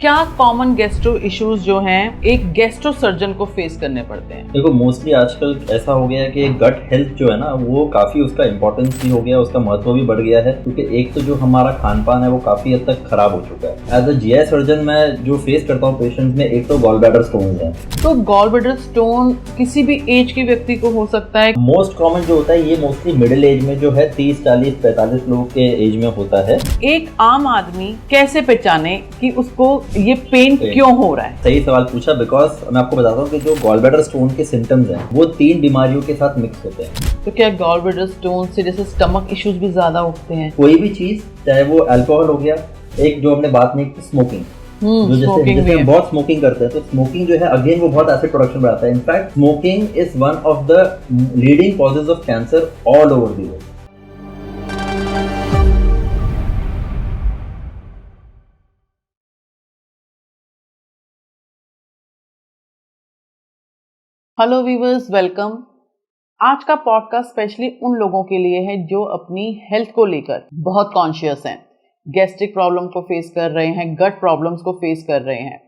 क्या common gastro issues जो हैं एक गैस्ट्रो सर्जन को फेस करने पड़ते हैं? देखो मोस्टली आजकल ऐसा हो गया है कि गट हेल्थ जो है ना वो काफ़ी उसका इम्पोर्टेंस भी हो गया, उसका महत्व भी बढ़ गया है क्योंकि एक तो जो हमारा खान पान है वो काफ़ी हद तक खराब हो चुका है। एज अ जीआई सर्जन मैं जो फेस करता हूँ पेशेंट्स में, एक तो गॉल ब्लैडर स्टोन है। तो गॉल ब्लैडर स्टोन किसी भी एज के व्यक्ति को हो सकता है? मोस्ट कॉमन जो होता है ये मोस्टली मिडिल एज में जो है 30, 40, 45 लोगों के एज में होता है। एक आम आदमी कैसे पहचाने कि उसको ये पेन क्यों हो रहा है? सही सवाल पूछा, बिकॉज मैं आपको बताता हूँ कि जो गॉल ब्लैडर स्टोन के सिम्टम्स हैं वो 3 बीमारियों के साथ मिक्स होते हैं। तो क्या गॉल ब्लैडर स्टोन से जैसे स्टमक इश्यूज भी ज्यादा उठते हैं? कोई भी चीज, चाहे वो अल्कोहल हो गया, एक जो हमने बात नहीं की स्मोकिंग, जो जैसे हम बहुत स्मोकिंग करते हैं तो स्मोकिंग जो है अगेन वो बहुत एसिड प्रोडक्शन बढ़ाता है। In fact smoking is one of the leading causes of cancer all over the world. Hello viewers, welcome. आज का पॉडकास्ट स्पेशली उन लोगों के लिए है जो अपनी हेल्थ को लेकर बहुत कॉन्शियस हैं, गैस्ट्रिक प्रॉब्लम को फेस कर रहे हैं, गट प्रॉब्लम्स को फेस कर रहे हैं।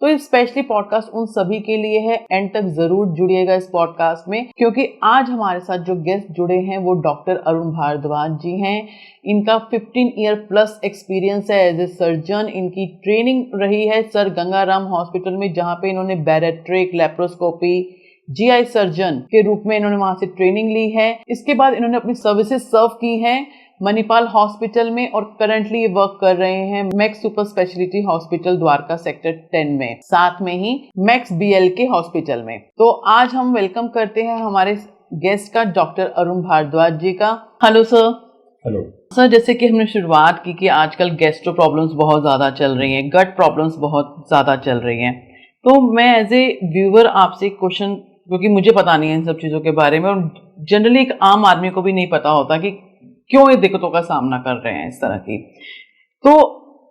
तो ये स्पेशली पॉडकास्ट उन सभी के लिए है। एंड तक जरूर जुड़िएगा इस पॉडकास्ट में, क्योंकि आज हमारे साथ जो गेस्ट जुड़े हैं वो डॉक्टर अरुण भारद्वाज जी हैं। इनका 15 ईयर प्लस एक्सपीरियंस है एज ए सर्जन। इनकी ट्रेनिंग रही है सर गंगाराम हॉस्पिटल में, जहाँ पे इन्होंने बैरेट्रिक, लेप्रोस्कोपी, जीआई सर्जन के रूप में इन्होंने वहां से ट्रेनिंग ली है। इसके बाद इन्होंने अपनी सर्विसेज सर्व की हैं मणिपाल हॉस्पिटल में और करंटली वर्क कर रहे हैं max super speciality hospital Dwarka sector 10 में, साथ में ही मैक्स बीएलके हॉस्पिटल में। तो आज हम वेलकम करते हैं हमारे गेस्ट का, डॉक्टर अरुण भारद्वाज जी का। Hello sir. हेलो सर, जैसे कि हमने शुरुआत की कि आजकल गैस्ट्रो प्रॉब्लम्स बहुत ज्यादा चल रही हैं, गट प्रॉब्लम्स बहुत ज्यादा चल रही हैं, तो मैं एज ए व्यूअर आपसे एक क्वेश्चन, क्योंकि मुझे पता नहीं है इन सब चीज़ों के बारे में और जनरली एक आम आदमी को भी नहीं पता होता कि क्यों ये दिक्कतों का सामना कर रहे हैं इस तरह की, तो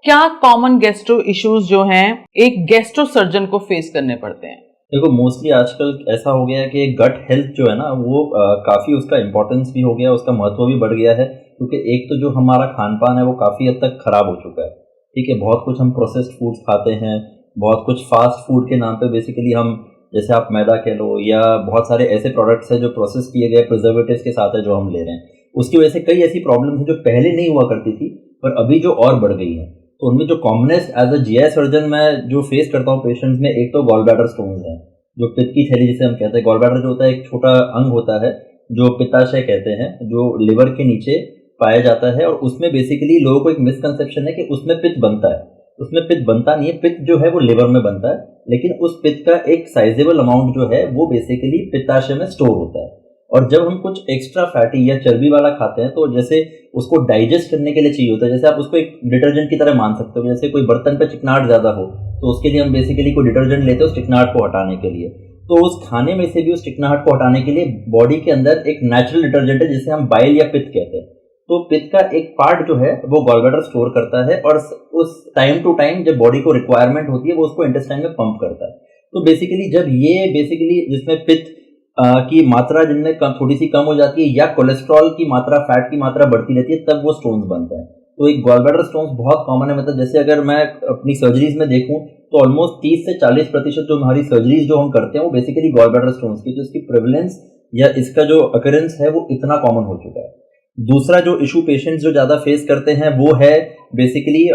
क्या कॉमन गैस्ट्रो इश्यूज जो हैं एक गैस्ट्रो सर्जन को फेस करने पड़ते हैं? देखो मोस्टली आजकल ऐसा हो गया है कि गट हेल्थ जो है ना वो काफ़ी उसका इम्पोर्टेंस भी हो गया, उसका महत्व भी बढ़ गया है क्योंकि एक तो जो हमारा खान पान है वो काफ़ी हद तक ख़राब हो चुका है। ठीक है, बहुत कुछ हम प्रोसेस्ड फूड्स खाते हैं, बहुत कुछ फास्ट फूड के नाम पे बेसिकली हम, जैसे आप मैदा कह लो या बहुत सारे ऐसे प्रोडक्ट्स हैं जो प्रोसेस किए गए प्रिजर्वेटिव्स के साथ है जो हम ले रहे हैं, उसकी वजह से कई ऐसी प्रॉब्लम्स हैं जो पहले नहीं हुआ करती थी पर अभी जो और बढ़ गई हैं। तो उनमें जो commonest as a GI surgeon मैं जो फेस करता हूँ पेशेंट्स में, एक तो गॉल ब्लैडर स्टोन्स हैं, जो पित्त की थैली जिसे हम कहते हैं। गॉल ब्लैडर जो होता है एक छोटा अंग होता है जो पित्ताशय कहते हैं, जो लिवर के नीचे पाया जाता है और उसमें बेसिकली लोगों को एक मिसकंसेप्शन है कि उसमें पित्त बनता है। उसमें पित्त बनता नहीं है, पित्त जो है वो लिवर में बनता है, लेकिन उस पित्त का एक साइजेबल अमाउंट जो है वो बेसिकली पित्ताशय में स्टोर होता है। और जब हम कुछ एक्स्ट्रा फैटी या चर्बी वाला खाते हैं तो जैसे उसको डाइजेस्ट करने के लिए चाहिए होता है, जैसे आप उसको एक डिटर्जेंट की तरह मान सकते हो। जैसे कोई बर्तन पे चिकनाहट ज़्यादा हो तो उसके लिए हम बेसिकली कोई डिटर्जेंट लेते हैं उस चिकनाहट को हटाने के लिए, तो उस खाने में से भी उस चिकनाहट को हटाने के लिए बॉडी के अंदर एक नेचुरल डिटर्जेंट है जिसे हम बाइल या पित्त कहते हैं। तो पित्त का एक पार्ट जो है वो गॉल ब्लैडर स्टोर करता है और उस टाइम टू टाइम जब बॉडी को रिक्वायरमेंट होती है वो उसको इंटेस्टाइन में पंप करता है। तो बेसिकली जब ये बेसिकली जिसमें पित्त की मात्रा जिनमें थोड़ी सी कम हो जाती है या कोलेस्ट्रॉल की मात्रा, फैट की मात्रा बढ़ती रहती है, तब वो स्टोन्स बनते हैं। तो एक गॉल ब्लैडर स्टोन्स बहुत कॉमन है। मतलब जैसे अगर मैं अपनी सर्जरीज में देखूं तो ऑलमोस्ट 30 से 40% जो हमारी सर्जरीज जो हम करते हैं वो बेसिकली गॉल ब्लैडर स्टोन्स की, तो इसकी प्रेवलेंस या इसका जो अकरेंस है वो इतना कॉमन हो चुका है। दूसरा जो इशू पेशेंट्स जो ज़्यादा फेस करते हैं वो है बेसिकली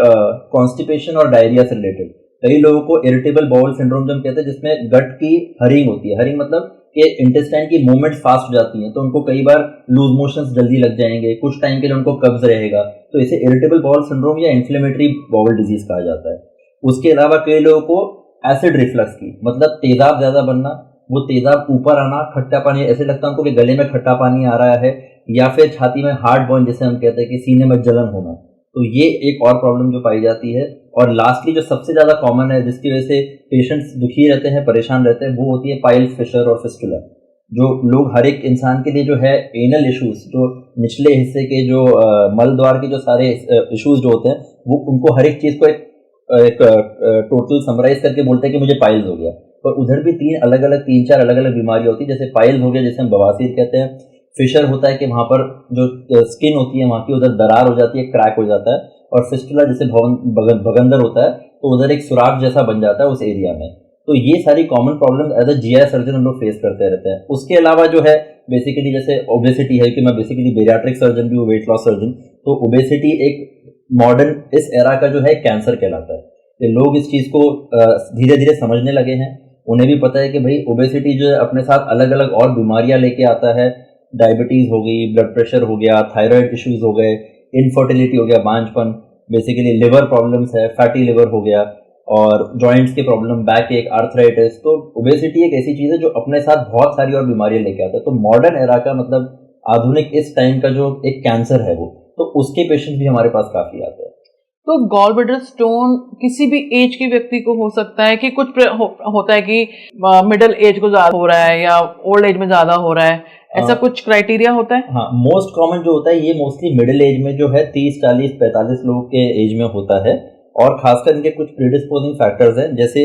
कॉन्स्टिपेशन और डायरिया से रिलेटेड। कई लोगों को इरिटेबल बाउल सिंड्रोम जो हम कहते हैं, जिसमें गट की हरिंग होती है। हरिंग मतलब कि इंटेस्टाइन की मूवमेंट फास्ट हो जाती हैं, तो उनको कई बार लूज मोशंस जल्दी लग जाएंगे, कुछ टाइम के लिए उनको कब्ज रहेगा, तो इसे इरिटेबल बाउल सिंड्रोम या इन्फ्लेमेटरी बाउल डिजीज कहा जाता है। उसके अलावा कई लोगों को एसिड रिफ्लक्स की, मतलब तेजाब ज़्यादा बनना, वो तेजाब ऊपर आना, खट्टा पानी, ऐसे लगता है उनको कि गले में खट्टा पानी आ रहा है, या फिर छाती में हार्ट बर्न जिसे हम कहते हैं कि सीने में जलन होना, तो ये एक और प्रॉब्लम जो पाई जाती है। और लास्टली जो सबसे ज़्यादा कॉमन है जिसकी वजह से पेशेंट्स दुखी रहते हैं, परेशान रहते हैं, वो होती है पाइल फिशर और फिस्टुला। जो लोग, हर एक इंसान के लिए जो है एनल इश्यूज, जो निचले हिस्से के जो मल द्वार के जो सारे इश्यूज जो होते हैं वो, उनको हर एक चीज़ को एक टोटल समराइज करके बोलते हैं कि मुझे पाइल्स हो गया। और उधर भी 3-4 अलग अलग बीमारियाँ होती है। जैसे पाइल्स हो गया जिसे हम बवासीर कहते हैं, फिशर होता है कि वहाँ पर जो स्किन होती है वहाँ की उधर दरार हो जाती है, क्रैक हो जाता है, और फिस्टुला जैसे भगंदर होता है तो उधर एक सुराख जैसा बन जाता है उस एरिया में। तो ये सारी common problem as a GI surgeon हम लोग फेस करते रहते हैं। उसके अलावा जो है बेसिकली जैसे ओबेसिटी है, कि मैं बेसिकली बेरियाट्रिक सर्जन भी हूँ, वेट लॉस सर्जन। तो ओबेसिटी एक मॉडर्न इस एरा का जो है कैंसर कहलाता है। कि लोग इस चीज़ को धीरे धीरे समझने लगे हैं। उन्हें भी पता है कि भाई ओबेसिटी जो है अपने साथ अलग अलग और बीमारियां लेके आता है। डायबिटीज़ हो गई, ब्लड प्रेशर हो गया, थायराइड इश्यूज हो गए, इनफर्टिलिटी हो गया, बांझपन, बेसिकली लिवर प्रॉब्लम्स है, फैटी लिवर हो गया, और जॉइंट्स के प्रॉब्लम, बैक एक, आर्थराइटिस। तो ओबेसिटी एक ऐसी चीज़ है जो अपने साथ बहुत सारी और बीमारियां लेके आता है। तो मॉडर्न एरा का मतलब आधुनिक इस टाइम का जो एक कैंसर है वो, तो उसके पेशेंट भी हमारे पास काफ़ी आते हैं। तो गॉल ब्लैडर स्टोन किसी भी एज के व्यक्ति को हो सकता है कि कुछ होता है कि मिडिल एज को ज्यादा हो रहा है या ओल्ड एज में ज्यादा हो रहा है, ऐसा कुछ क्राइटेरिया होता है? हाँ, मोस्ट कॉमन जो होता है ये मोस्टली मिडिल एज में जो है 30, 40, 45 लोगों के एज में होता है। और खासकर इनके कुछ प्रीडिस्पोजिंग फैक्टर्स हैं, जैसे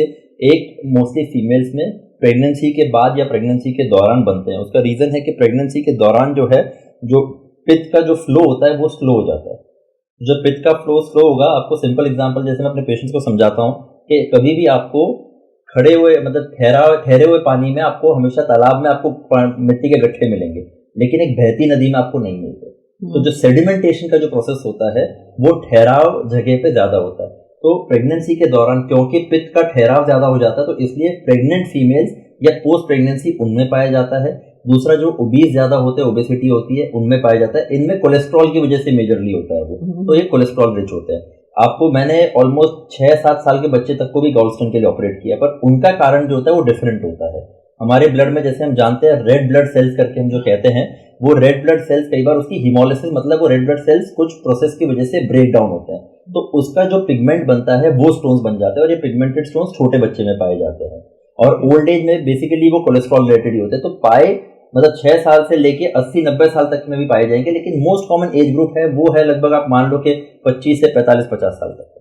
एक मोस्टली फीमेल्स में प्रेगनेंसी के बाद या प्रेगनेंसी के दौरान बनते हैं। उसका रीज़न है कि प्रेगनेंसी के दौरान जो है जो पित्त का जो फ्लो होता है वो स्लो हो जाता है। जो पित्त का फ्लो स्लो होगा, आपको सिंपल एग्जांपल जैसे मैं अपने पेशेंट्स को समझाता हूँ कि कभी भी आपको खड़े हुए मतलब ठहरे हुए पानी में आपको हमेशा तालाब में आपको मिट्टी के गड्ढे मिलेंगे, लेकिन एक बहती नदी में आपको नहीं मिलते। तो जो सेडिमेंटेशन का जो प्रोसेस होता है वो ठहराव जगह पे ज्यादा होता है। तो प्रेगनेंसी के दौरान क्योंकि पित्त का ठहराव ज्यादा हो जाता है तो इसलिए प्रेग्नेंट फीमेल्स या पोस्ट प्रेगनेंसी उनमें पाया जाता है। दूसरा जो ओबीज ज्यादा होते हैं, ओबेसिटी होती है, उनमें पाया जाता है। इनमें कोलेस्ट्रॉल की वजह से मेजरली होता है वो, तो ये कोलेस्ट्रॉल रिच होते हैं। आपको मैंने ऑलमोस्ट 6-7 साल के बच्चे तक को भी गॉलस्टोन के लिए ऑपरेट किया, पर उनका कारण जो होता है वो डिफरेंट होता है। हमारे ब्लड में जैसे हम जानते हैं रेड ब्लड सेल्स करके हम जो कहते हैं, वो रेड ब्लड सेल्स कई बार उसकी हिमोलिसिस मतलब वो रेड ब्लड सेल्स कुछ प्रोसेस की वजह से ब्रेक डाउन होते हैं, तो उसका जो पिगमेंट बनता है वो स्टोन्स बन जाते हैं, और ये पिगमेंटेड स्टोन्स छोटे बच्चे में पाए जाते हैं। और ओल्ड एज में बेसिकली वो कोलेस्ट्रॉल रिलेटेड ही होते हैं। तो पाए मतलब 6 साल से लेके 80-90 साल तक में भी पाए जाएंगे, लेकिन मोस्ट कॉमन एज ग्रुप है वो है लगभग आप मान लो कि 25 से 45-50 साल तक।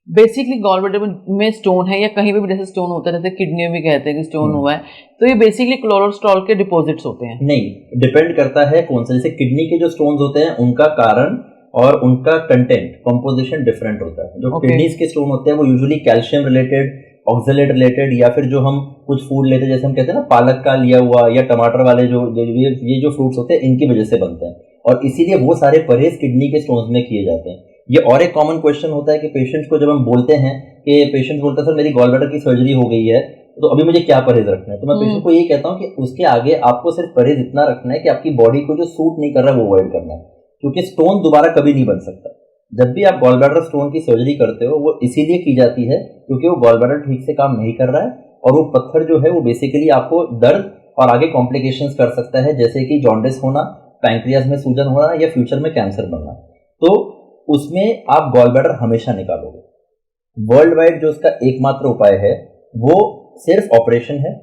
बेसिकली गॉल ब्लैडर में स्टोन है या कहीं पे भी जैसे स्टोन होता है, जैसे किडनी में भी कहते हैं कि स्टोन हुआ है, तो ये बेसिकली कोलेस्ट्रॉल के डिपॉजिट्स होते हैं? नहीं, डिपेंड करता है कौन सा। जैसे किडनी के जो स्टोन्स होते हैं उनका कारण और उनका कंटेंट कंपोजिशन डिफरेंट होता है। जो किडनीज के स्टोन होते हैं वो usually calcium related, oxalate related, या फिर जो हम कुछ फूड लेते हैं जैसे हम कहते हैं ना पालक का लिया हुआ या टमाटर वाले ये जो फ्रूट्स होते हैं इनकी वजह से बनते हैं, और इसीलिए वो सारे परहेज किडनी के स्टोन्स में किए जाते हैं। ये और एक कॉमन क्वेश्चन होता है कि पेशेंट्स को जब हम बोलते हैं कि पेशेंट बोलता है सर मेरी गॉल ब्लैडर की सर्जरी हो गई है तो अभी मुझे क्या परहेज रखना है, तो मैं पेशेंट को ये कहता हूँ कि उसके आगे आपको सिर्फ परहेज इतना रखना है कि आपकी बॉडी को जो सूट नहीं कर रहा है वो अवॉइड करना है, क्योंकि स्टोन दोबारा कभी नहीं बन सकता। जब भी आप गॉल ब्लैडर स्टोन की सर्जरी करते हो वो इसीलिए की जाती है क्योंकि वो गॉल ब्लैडर ठीक से काम नहीं कर रहा है, और वो पत्थर जो है वो बेसिकली आपको दर्द और आगे कॉम्प्लिकेशंस कर सकता है, जैसे कि जॉन्डिस होना, पैंक्रियाज में सूजन होना, या फ्यूचर में कैंसर बनना। तो उसमें आप गॉल ब्लैडर हमेशा निकालोगे। वर्ल्ड वाइड जो उसका एकमात्र उपाय है वो सिर्फ ऑपरेशन है,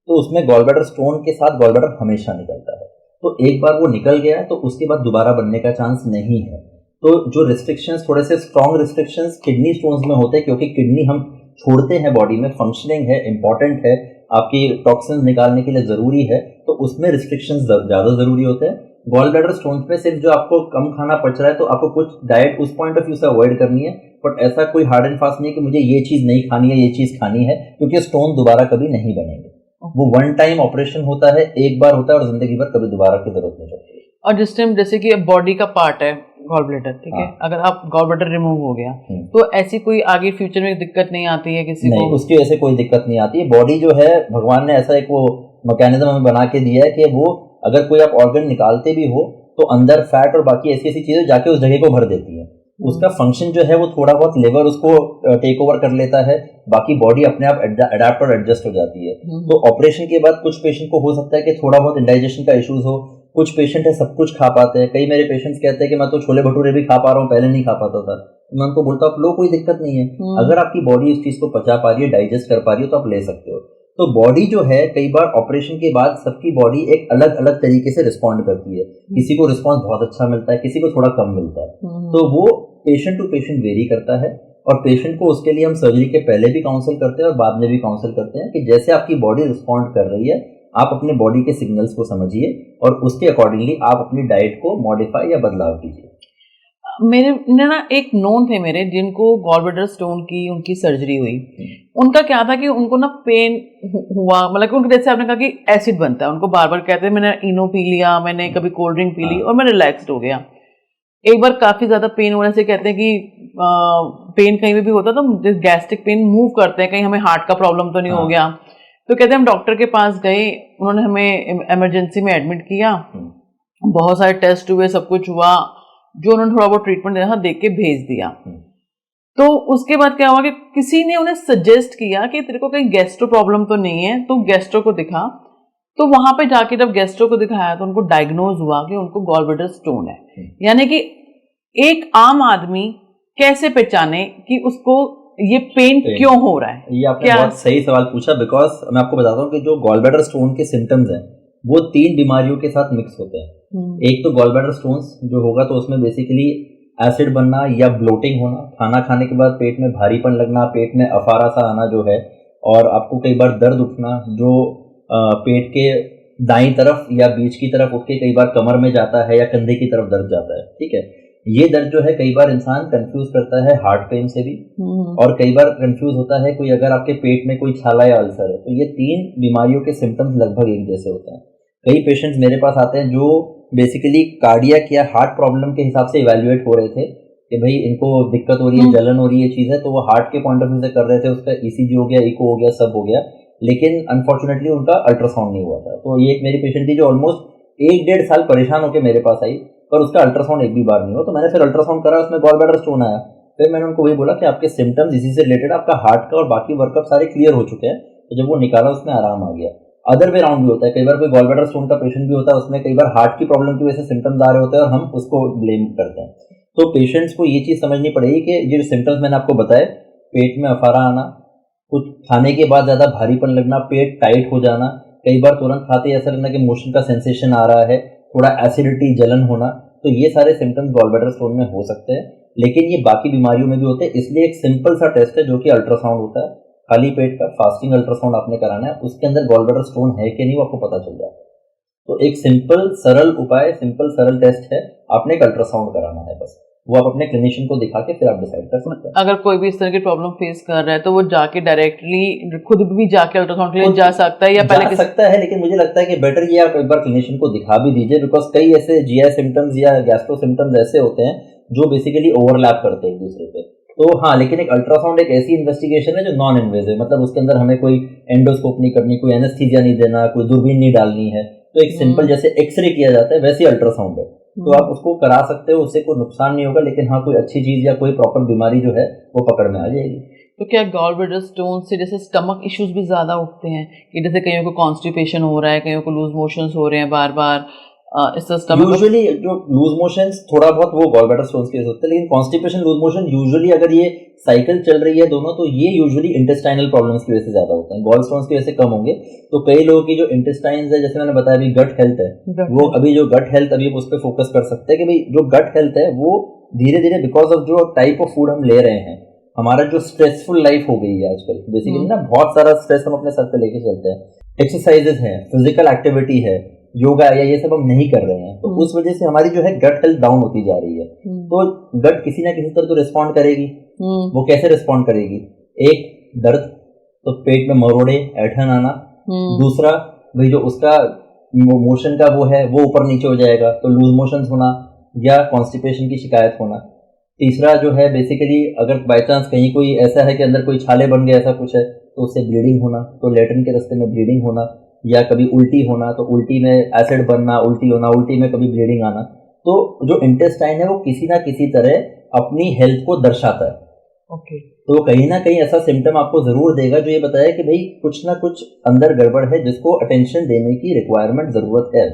तो उसमें गॉल ब्लैडर स्टोन के साथ गॉल ब्लैडर हमेशा निकलता है। तो एक बार वो निकल गया तो उसके बाद दोबारा बनने का चांस नहीं है। तो जो रिस्ट्रिक्शंस, थोड़े से स्ट्रॉन्ग रिस्ट्रिक्शंस किडनी स्टोन्स में होते हैं, क्योंकि किडनी हम छोड़ते हैं बॉडी में, फंक्शनिंग है, इंपॉर्टेंट है, आपकी टॉक्सिन्स निकालने के लिए ज़रूरी है, तो उसमें रिस्ट्रिक्शंस ज़्यादा ज़रूरी होते हैं। गॉल ब्लैडर स्टोन्स पे सिर्फ जो आपको कम खाना पच रहा है तो आपको कुछ डाइट उस पॉइंट ऑफ व्यू से अवॉइड करनी है, बट ऐसा कोई हार्ड एंड फास्ट नहीं है कि मुझे ये चीज़ नहीं खानी है, ये चीज़ खानी है, क्योंकि स्टोन दोबारा कभी नहीं बनेंगे। वो वन टाइम ऑपरेशन होता है, एक बार होता है, और जिंदगी भर कभी दोबारा की जरूरत नहीं पड़ती। और जिस टाइम जैसे कि बॉडी का पार्ट है गॉल ब्लैडर, ठीक है, अगर आप गॉल ब्लैडर रिमूव हो गया तो ऐसी कोई आगे फ्यूचर में दिक्कत नहीं आती है किसी नहीं, को? उसकी ऐसे कोई दिक्कत नहीं आती है। बॉडी जो है भगवान ने ऐसा एक वो मैकेनिज्म हमें बना के दिया है कि वो अगर कोई आप ऑर्गन निकालते भी हो तो अंदर फैट और बाकी ऐसी ऐसी चीजें जाके उस जगह को भर देती है। उसका फंक्शन जो है वो थोड़ा बहुत लिवर उसको टेक ओवर कर लेता है, बाकी बॉडी अपने आप अडेप्ट और एडजस्ट हो जाती है। तो ऑपरेशन के बाद कुछ पेशेंट को हो सकता है कि थोड़ा बहुत इंडाइजेशन का इश्यूज हो, कुछ पेशेंट है सब कुछ खा पाते हैं। कई मेरे पेशेंट्स कहते हैं कि मैं तो छोले भटूरे भी खा पा रहा हूँ, पहले नहीं खा पाता था। मैं उनको बोलता हूँ लो, कोई दिक्कत नहीं है, अगर आपकी बॉडी इस चीज को पचा पा रही है, डाइजेस्ट कर पा रही है तो आप ले सकते हो। तो बॉडी जो है कई बार ऑपरेशन के बाद सबकी बॉडी एक अलग अलग तरीके से रिस्पॉन्ड करती है। किसी को रिस्पॉन्स बहुत अच्छा मिलता है, किसी को थोड़ा कम मिलता है। तो वो पेशेंट टू पेशेंट वेरी करता है, और पेशेंट को उसके लिए हम सर्जरी के पहले भी काउंसल करते हैं और बाद में भी काउंसल करते हैं कि जैसे आपकी बॉडी रिस्पॉन्ड कर रही है आप अपने बॉडी के सिग्नल्स को समझिए और उसके अकॉर्डिंगली आप अपनी डाइट को मॉडिफाई या बदलाव कीजिए। मेरे ने ना एक नोन थे मेरे जिनको गॉलब्लैडर स्टोन की उनकी सर्जरी हुई। उनका क्या था कि उनको ना पेन हुआ, मतलब कि उनको जैसे आपने कहा कि एसिड बनता है, उनको बार बार कहते हैं मैंने इनो पी लिया, मैंने कभी कोल्ड ड्रिंक पी ली और मैं रिलैक्स्ड हो गया। एक बार काफी ज्यादा पेन होने से कहते हैं कि पेन कहीं भी होता तो गैस्ट्रिक पेन मूव करते हैं, कहीं हमें हार्ट का प्रॉब्लम तो नहीं हो गया। तो कहते हैं हम डॉक्टर के पास गए, उन्होंने हमें इमरजेंसी में एडमिट किया, बहुत सारे टेस्ट हुए, सब कुछ हुआ, जो उन्होंने थोड़ा बहुत ट्रीटमेंट दिया देख के भेज दिया। तो उसके बाद क्या हुआ कि किसी ने उन्हें सजेस्ट किया कि तेरे को कहीं गैस्ट्रो प्रॉब्लम तो नहीं है, तो गैस्ट्रो को दिखा। तो वहां पे जाके जब गैस्ट्रो को दिखाया तो उनको डायग्नोज हुआ कि उनको गॉलब्लैडर स्टोन है। यानी कि एक आम आदमी कैसे पहचाने कि उसको ये पेन क्यों हो रहा है? ये आपने बहुत सही सवाल पूछा, बिकॉज मैं आपको बताता हूँ कि जो गॉलब्लैडर स्टोन के सिम्टम्स हैं वो 3 बीमारियों के साथ मिक्स होते हैं। एक तो गॉलब्लैडर स्टोन्स जो होगा तो उसमें बेसिकली एसिड बनना या ब्लोटिंग होना, खाना खाने के बाद पेट में भारीपन लगना, पेट में अफारा सा आना जो है, और आपको कई बार दर्द उठना जो पेट के दाईं तरफ या बीच की तरफ उठ के कई बार कमर में जाता है या कंधे की तरफ दर्द जाता है। ठीक है, ये दर्द जो है कई बार इंसान कंफ्यूज करता है हार्ट पेन से भी, और कई बार कंफ्यूज होता है कोई अगर आपके पेट में कोई छाला या अल्सर है। तो ये 3 बीमारियों के सिम्टम्स लगभग एक जैसे होते हैं। कई पेशेंट्स मेरे पास आते हैं जो बेसिकली कार्डियक या हार्ट प्रॉब्लम के हिसाब से इवैल्यूएट हो रहे थे कि भाई इनको दिक्कत हो रही है, जलन हो रही है, चीज़ है, तो वो हार्ट के पॉइंट ऑफ व्यू से कर रहे थे, उसका ईसीजी हो गया, इको हो गया, सब हो गया, लेकिन अनफॉर्चुनेटली उनका अल्ट्रासाउंड नहीं हुआ था। तो ये एक मेरी पेशेंट थी जो ऑलमोस्ट 1-1.5 साल परेशान होकर मेरे पास आई, पर उसका अल्ट्रासाउंड एक भी बार नहीं हुआ। तो मैंने फिर अल्ट्रासाउंड करा, उसमें गॉलब्लैडर स्टोन आया। फिर मैंने उनको वही बोला कि आपके सिम्टम्स इसी से रिलेटेड, आपका हार्ट का और बाकी वर्कअप सारे क्लियर हो चुके हैं। तो जब वो निकाला उसमें आराम आ गया। अदर वे राउंड भी होता है, कई बार कोई गॉलब्लैडर स्टोन का पेशेंट भी होता है, उसमें कई बार हार्ट की प्रॉब्लम की वजह से सिम्टम्स आ रहे होते हैं और हम उसको ब्लेम करते हैं। तो पेशेंट्स को ये चीज़ समझनी पड़ेगी कि ये जो सिम्टम्स मैंने आपको बताए, पेट में अफारा आना, कुछ खाने के बाद ज़्यादा भारीपन लगना, पेट टाइट हो जाना, कई बार तुरंत खाते ही ऐसा लगना कि मोशन का सेंसेशन आ रहा है, थोड़ा एसिडिटी, जलन होना, तो ये सारे सिम्टम्स गॉलब्लैडर स्टोन में हो सकते हैं। लेकिन ये बाकी बीमारियों में भी होते हैं, इसलिए एक सिंपल सा टेस्ट है जो कि अल्ट्रासाउंड होता है, खाली पेट का फास्टिंग अल्ट्रासाउंड आपने कराना है, उसके अंदर गॉलब्लैडर स्टोन है कि नहीं वो आपको पता चल जाए। तो एक सिंपल सरल उपाय, सिंपल सरल टेस्ट है, आपने एक अल्ट्रासाउंड कराना है बस, वो आप अपने क्लिनिशियन को दिखा के फिर आप डिसाइड कर सकते हैं। अगर कोई भी इस तरह की प्रॉब्लम फेस कर रहा है तो वो जाके डायरेक्टली खुद भी जाके अल्ट्रासाउंड के लिए जा सकता है या पहले जा सकता है, लेकिन मुझे लगता है कि बेटर ये आप एक बार क्लिनिशियन को दिखा भी दीजिए, बिकॉज कई ऐसे जीआई सिम्टम्स या गैस्ट्रो सिम्टम्स ऐसे होते हैं जो बेसिकली ओवरलैप करते हैं एक दूसरे पे। तो हाँ, लेकिन एक अल्ट्रासाउंड एक ऐसी इन्वेस्टिगेशन है जो नॉन इन्वेजिव, मतलब उसके अंदर हमें कोई एंडोस्कोप नहीं करनी, कोई एनेस्थीसिया नहीं देना, कोई दूरबीन नहीं डालनी है। तो एक सिंपल जैसे एक्सरे किया जाता है वैसे अल्ट्रासाउंड है, तो आप उसको करा सकते हो, उससे कोई नुकसान नहीं होगा। लेकिन हाँ, कोई अच्छी चीज या कोई प्रॉपर बीमारी जो है वो पकड़ में आ जाएगी। तो क्या गॉलब्लैडर स्टोन से जैसे स्टमक इश्यूज भी ज्यादा उठते हैं कि जैसे कईयों को कॉन्स्टिपेशन हो रहा है, कईयों को लूज मोशंस हो रहे हैं बार बार, इससे स्टमक यूजुअली जो लूज मोशंस थोड़ा बहुत वो गॉलब्लैडर स्टोन्स के होते हैं, लेकिन कॉन्स्टिपेशन, लूज मोशन यूजुअली अगर ये साइकिल चल रही है दोनों, तो ये यूजुअली इंटेस्टाइनल प्रॉब्लम्स की वजह से ज्यादा होते हैं, गॉल स्टोन्स की वजह से कम होंगे। तो कई लोगों की जो इंटेस्टाइन्स है, जैसे मैंने बताया अभी गट हेल्थ है, वो अभी जो गट हेल्थ अभी उस पर फोकस कर सकते हैं कि भाई जो गट हेल्थ है वो धीरे धीरे बिकॉज ऑफ जो टाइप ऑफ फूड हम ले रहे हैं, हमारा जो स्ट्रेसफुल लाइफ हो गई है आजकल, बेसिकली ना बहुत सारा स्ट्रेस हम अपने सर पे लेके चलते हैं, एक्सरसाइजेस हैं, फिजिकल एक्टिविटी है, योगा या ये सब हम नहीं कर रहे हैं, तो उस वजह से हमारी जो है गट हेल्थ डाउन होती जा रही है। तो गट किसी ना किसी तरह तो रिस्पॉन्ड करेगी। वो कैसे रिस्पॉन्ड करेगी? एक, दर्द, तो पेट में मरोड़े, ऐठन आना। दूसरा, भाई जो उसका मोशन का वो है वो ऊपर नीचे हो जाएगा, तो लूज मोशंस होना या कॉन्स्टिपेशन की शिकायत होना। तीसरा जो है बेसिकली अगर बाय चांस कहीं कोई ऐसा है कि अंदर कोई छाले बन गए, ऐसा कुछ है, तो उससे ब्लीडिंग होना, तो लेटरिन के रास्ते में ब्लीडिंग होना, या कभी उल्टी होना, तो उल्टी में एसिड बनना, उल्टी होना, उल्टी में कभी ब्लीडिंग आना। तो जो इंटेस्टाइन है वो किसी ना किसी तरह अपनी हेल्थ को दर्शाता है। ओके। तो कहीं ना कहीं ऐसा सिम्टम आपको जरूर देगा जो ये बताया कि भाई कुछ ना कुछ अंदर गड़बड़ है जिसको अटेंशन देने की रिक्वायरमेंट जरूरत है।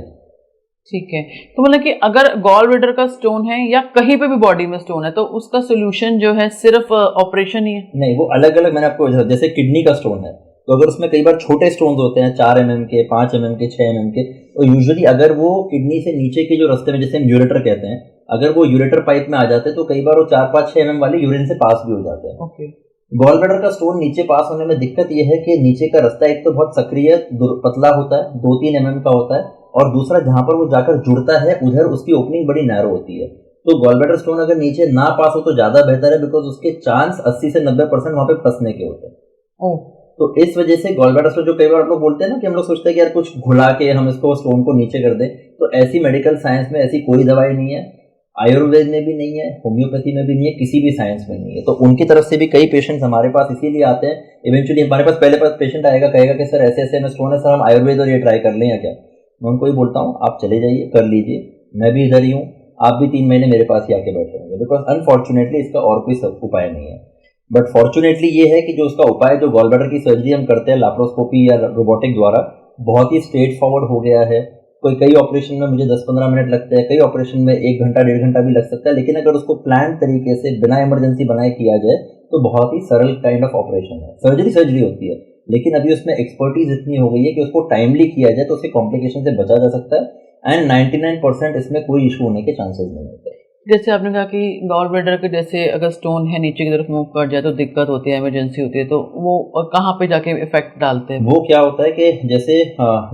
ठीक है, तो मतलब कि अगर गॉलब्लैडर का स्टोन है या कहीं पे भी बॉडी में स्टोन है तो उसका सोल्यूशन जो है सिर्फ ऑपरेशन ही है? नहीं, वो अलग अलग, मैंने आपको जैसे किडनी का स्टोन है, तो अगर उसमें कई बार छोटे स्टोन्स होते हैं 4 mm के, 5 mm के, 6 mm के, तो यूजुअली अगर वो किडनी से नीचे के जो रास्ते में, जैसे हम यूरेटर कहते हैं, अगर वो यूरेटर पाइप में आ जाते हैं तो कई बार वो 4-5-6 mm वाले यूरिन से पास भी हो जाते हैं। ओके। गॉलब्लैडर का स्टोन नीचे पास होने में दिक्कत यह है कि नीचे का रास्ता एक तो बहुत सक्रिय पतला होता है, 2-3 mm का होता है, और दूसरा जहां पर वो जाकर जुड़ता है उधर उसकी ओपनिंग बड़ी नैरो होती है। तो गॉल ब्लैडर स्टोन अगर नीचे ना पास हो तो ज्यादा बेहतर है, बिकॉज उसके चांस 80 से 90% वहां पे फंसने के होते हैं। तो इस वजह से गॉल ब्लैडर स्टोन, जो कई बार आप लोग बोलते हैं ना कि हम लोग सोचते हैं कि यार कुछ घुला के हम इसको स्टोन को नीचे कर दें, तो ऐसी मेडिकल साइंस में ऐसी कोई दवाई नहीं है, आयुर्वेद में भी नहीं है, होम्योपैथी में भी नहीं है, किसी भी साइंस में नहीं है। तो उनकी तरफ से भी कई पेशेंट्स हमारे पास इसीलिए आते हैं। इवेंचुअली हमारे पास पहले पास पेशेंट आएगा, कहेगा कि सर ऐसे ऐसे में स्टोन है, सर हम आयुर्वेद और ये ट्राई कर लें या क्या। मैं उनको ही बोलता हूँ आप चले जाइए, कर लीजिए, मैं भी इधर ही हूँ, आप भी 3 महीने मेरे पास ही आके बैठे होंगे, बिकॉज अनफॉर्चुनेटली इसका और कोई उपाय नहीं है। बट फॉर्चुनेटली ये है कि जो उसका उपाय, जो गॉल ब्लैडर की सर्जरी हम करते हैं लैप्रोस्कोपी या रोबोटिक द्वारा, बहुत ही स्ट्रेट फॉरवर्ड हो गया है। कई ऑपरेशन में मुझे 10-15 मिनट लगते हैं, कई ऑपरेशन में 1 घंटा 1.5 घंटा भी लग सकता है, लेकिन अगर उसको प्लान तरीके से बिना इमरजेंसी बनाए किया जाए तो बहुत ही सरल काइंड ऑफ ऑपरेशन है। सर्जरी होती है, लेकिन अभी उसमें एक्सपर्टीज इतनी हो गई है कि उसको टाइमली किया जाए तो उसके कॉम्प्लिकेशन से बचा जा सकता है, एंड 99% इसमें कोई इशू होने के चांसेस नहीं होते। जैसे आपने कहा कि गॉल ब्लैडर के जैसे अगर स्टोन है नीचे की तरफ मूव कर जाए तो दिक्कत होती है, इमरजेंसी होती है, तो वो कहाँ पे जाके इफेक्ट डालते हैं? वो क्या होता है कि जैसे